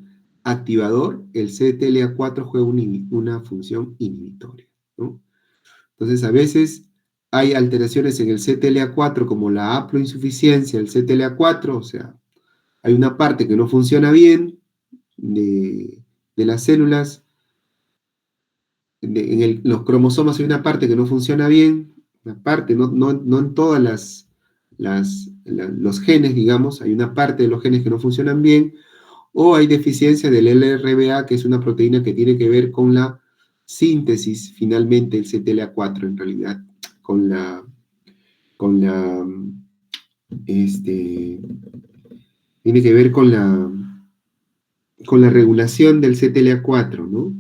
activador, el CTLA4 juega una función inhibitoria, ¿no? Entonces, a veces hay alteraciones en el CTLA4, como la haploinsuficiencia del CTLA4, o sea, hay una parte que no funciona bien de las células, los cromosomas hay una parte que no funciona bien, una parte, no en todas los genes, digamos, hay una parte de los genes que no funcionan bien, o hay deficiencia del LRBA, que es una proteína que tiene que ver con la síntesis, finalmente, el CTLA4, en realidad, tiene que ver con la regulación del CTLA4, ¿no?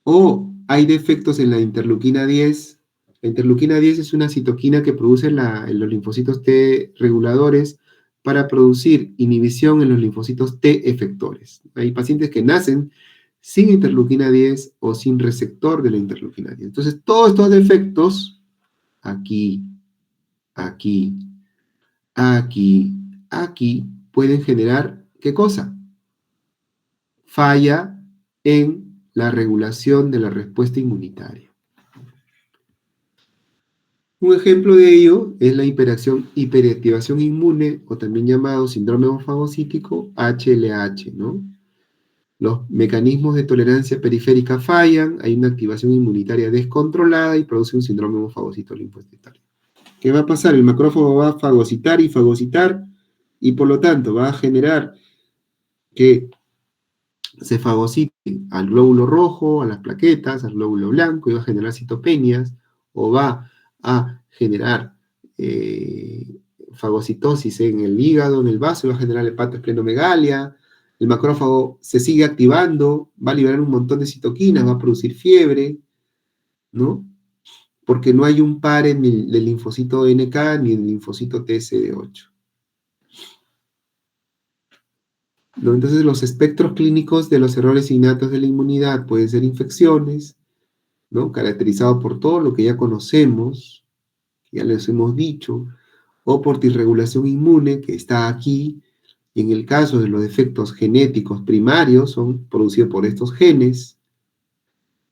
O hay defectos en la interleuquina 10. La interleuquina 10 es una citoquina que produce en los linfocitos T reguladores para producir inhibición en los linfocitos T efectores. Hay pacientes que nacen sin interleuquina 10 o sin receptor de la interleuquina 10. Entonces, todos estos defectos, aquí, aquí, aquí, aquí, pueden generar, ¿qué cosa? Falla en la regulación de la respuesta inmunitaria. Un ejemplo de ello es la hiperactivación inmune, o también llamado síndrome hemofagocítico, HLH, ¿no? Los mecanismos de tolerancia periférica fallan, hay una activación inmunitaria descontrolada y produce un síndrome hemofagocito linfoestetal. ¿Qué va a pasar? El macrófago va a fagocitar y por lo tanto va a generar que se fagocite al glóbulo rojo, a las plaquetas, al glóbulo blanco, y va a generar citopenias, o va a generar fagocitosis en el hígado, en el vaso, y va a generar hepatoesplenomegalia. El macrófago se sigue activando, va a liberar un montón de citoquinas, va a producir fiebre, ¿no? Porque no hay un par en el linfocito NK ni en el linfocito TSD8. ¿No? Entonces, los espectros clínicos de los errores innatos de la inmunidad pueden ser infecciones, ¿no? Caracterizado por todo lo que ya conocemos, que ya les hemos dicho, o por disregulación inmune, que está aquí, y en el caso de los defectos genéticos primarios, son producidos por estos genes,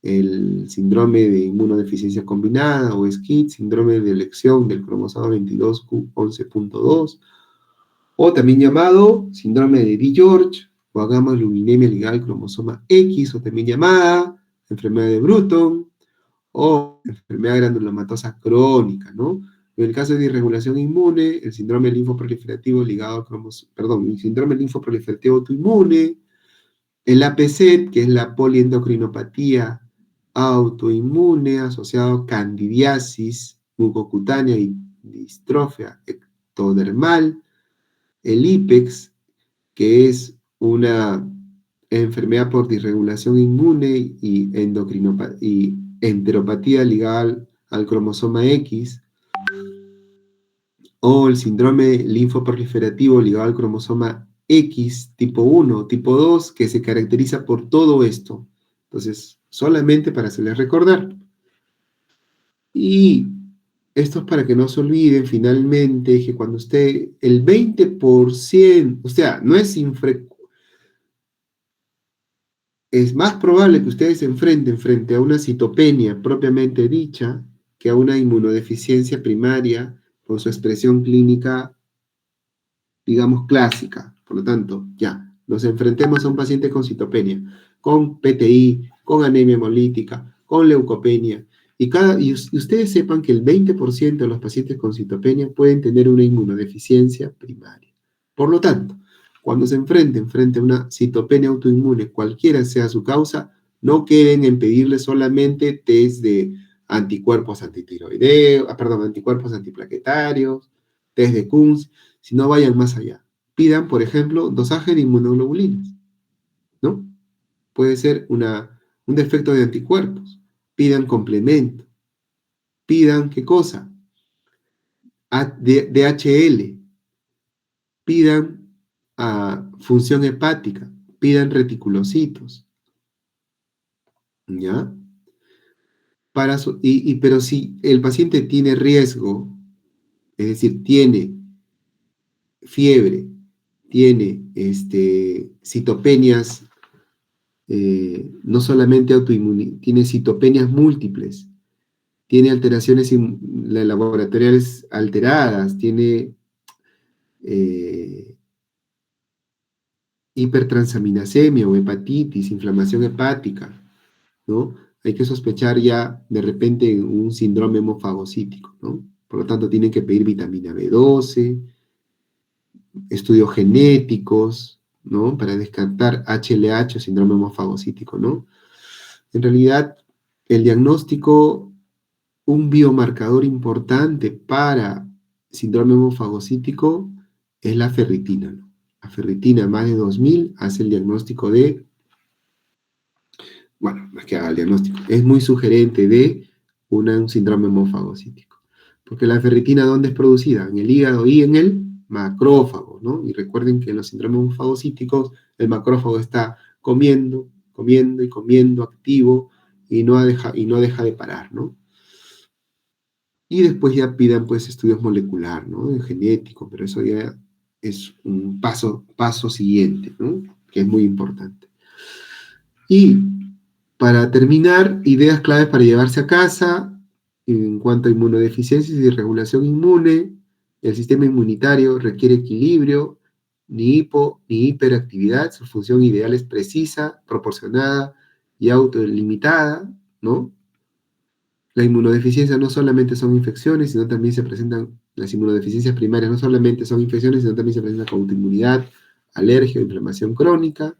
el síndrome de inmunodeficiencia combinada, o SCID, síndrome de elección del cromosoma 22q11.2, o también llamado síndrome de DiGeorge, o gamma-glubinemia ligada al cromosoma X, o también llamada enfermedad de Bruton, o enfermedad granulomatosa crónica, ¿no? En el caso de disregulación inmune, el síndrome linfoproliferativo ligado al cromosoma, perdón, el síndrome linfoproliferativo autoinmune, el APC, que es la poliendocrinopatía autoinmune asociado a candidiasis mucocutánea y distrofia ectodermal, el IPEX, que es una enfermedad por disregulación inmune y enteropatía ligada al cromosoma X, o el síndrome linfoproliferativo ligado al cromosoma X tipo 1, tipo 2, que se caracteriza por todo esto. Entonces, solamente para hacerles recordar. Y esto es para que no se olviden finalmente que cuando usted, el 20%, o sea, no es infrecuente, es más probable que ustedes se enfrenten frente a una citopenia propiamente dicha que a una inmunodeficiencia primaria con su expresión clínica, digamos, clásica. Por lo tanto, ya, nos enfrentemos a un paciente con citopenia, con PTI, con anemia hemolítica, con leucopenia, y ustedes sepan que el 20% de los pacientes con citopenia pueden tener una inmunodeficiencia primaria. Por lo tanto, cuando se enfrenten frente a una citopenia autoinmune, cualquiera sea su causa, no queden en pedirle solamente test de anticuerpos antitiroideos, anticuerpos antiplaquetarios, test de Kunz, sino vayan más allá. Pidan, por ejemplo, dosaje de inmunoglobulinas, ¿no? Puede ser un defecto de anticuerpos. Pidan complemento. Pidan, ¿qué cosa? DHL. Pidan función hepática. Pidan reticulocitos. ¿Ya? Pero si el paciente tiene riesgo, es decir, tiene fiebre, tiene citopenias, no solamente autoinmunidad, tiene citopenias múltiples, tiene alteraciones laboratoriales alteradas, tiene hipertransaminasemia o hepatitis, inflamación hepática, ¿no? Hay que sospechar ya de repente un síndrome hemofagocítico, ¿no? Por lo tanto, tienen que pedir vitamina B12, estudios genéticos, ¿no? Para descartar HLH o síndrome hemofagocítico, ¿no? En realidad, el diagnóstico, un biomarcador importante para síndrome hemofagocítico es la ferritina, ¿no? La ferritina más de 2000 hace el diagnóstico de bueno, no es que haga el diagnóstico, es muy sugerente de un síndrome hemofagocítico. Porque la ferritina, ¿dónde es producida? En el hígado y en el macrófago, ¿no? Y recuerden que en los síndromes hemofagocíticos el macrófago está comiendo, comiendo y comiendo activo y no deja de parar, ¿no? Y después ya pidan pues estudios molecular, ¿no? En genético, pero eso ya es un paso siguiente, ¿no? Que es muy importante. Y para terminar, ideas claves para llevarse a casa en cuanto a inmunodeficiencias y regulación inmune. El sistema inmunitario requiere equilibrio, ni hipo ni hiperactividad. Su función ideal es precisa, proporcionada y autolimitada, ¿no? La inmunodeficiencia no solamente son infecciones, sino también se presentan, las inmunodeficiencias primarias no solamente son infecciones, sino también se presentan con autoinmunidad, alergia o inflamación crónica.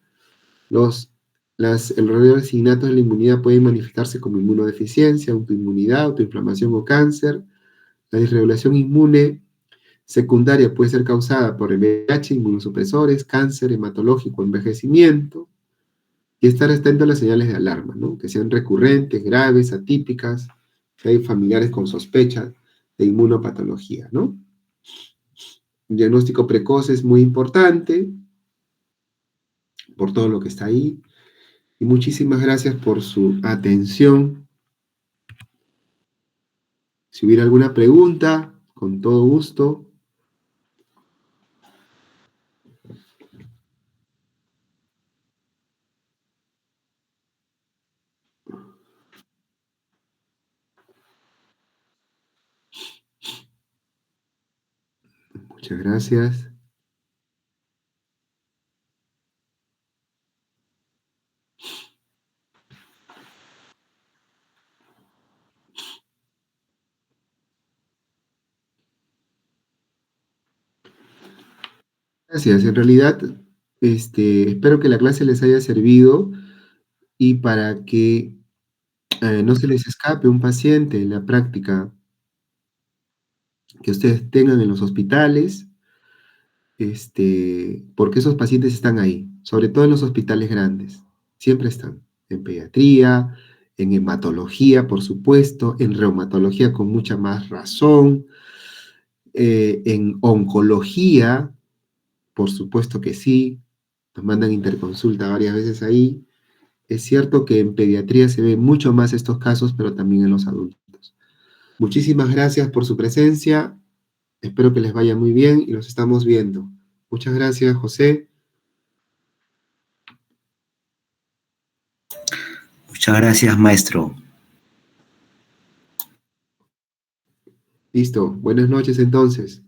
Los errores innatos de la inmunidad pueden manifestarse como inmunodeficiencia, autoinmunidad, autoinflamación o cáncer. La disregulación inmune secundaria puede ser causada por VIH, inmunosupresores, cáncer hematológico, envejecimiento. Y estar atento a las señales de alarma, ¿no? Que sean recurrentes, graves, atípicas, que hay familiares con sospecha de inmunopatología, ¿no? Un diagnóstico precoz es muy importante por todo lo que está ahí. Y muchísimas gracias por su atención. Si hubiera alguna pregunta, con todo gusto. Muchas gracias. Gracias. En realidad, espero que la clase les haya servido y para que no se les escape un paciente en la práctica que ustedes tengan en los hospitales, porque esos pacientes están ahí, sobre todo en los hospitales grandes, siempre están, en pediatría, en hematología, por supuesto, en reumatología con mucha más razón, en oncología, por supuesto que sí, nos mandan interconsulta varias veces ahí. Es cierto que en pediatría se ven mucho más estos casos, pero también en los adultos. Muchísimas gracias por su presencia. Espero que les vaya muy bien y los estamos viendo. Muchas gracias, José. Muchas gracias, maestro. Listo. Buenas noches entonces.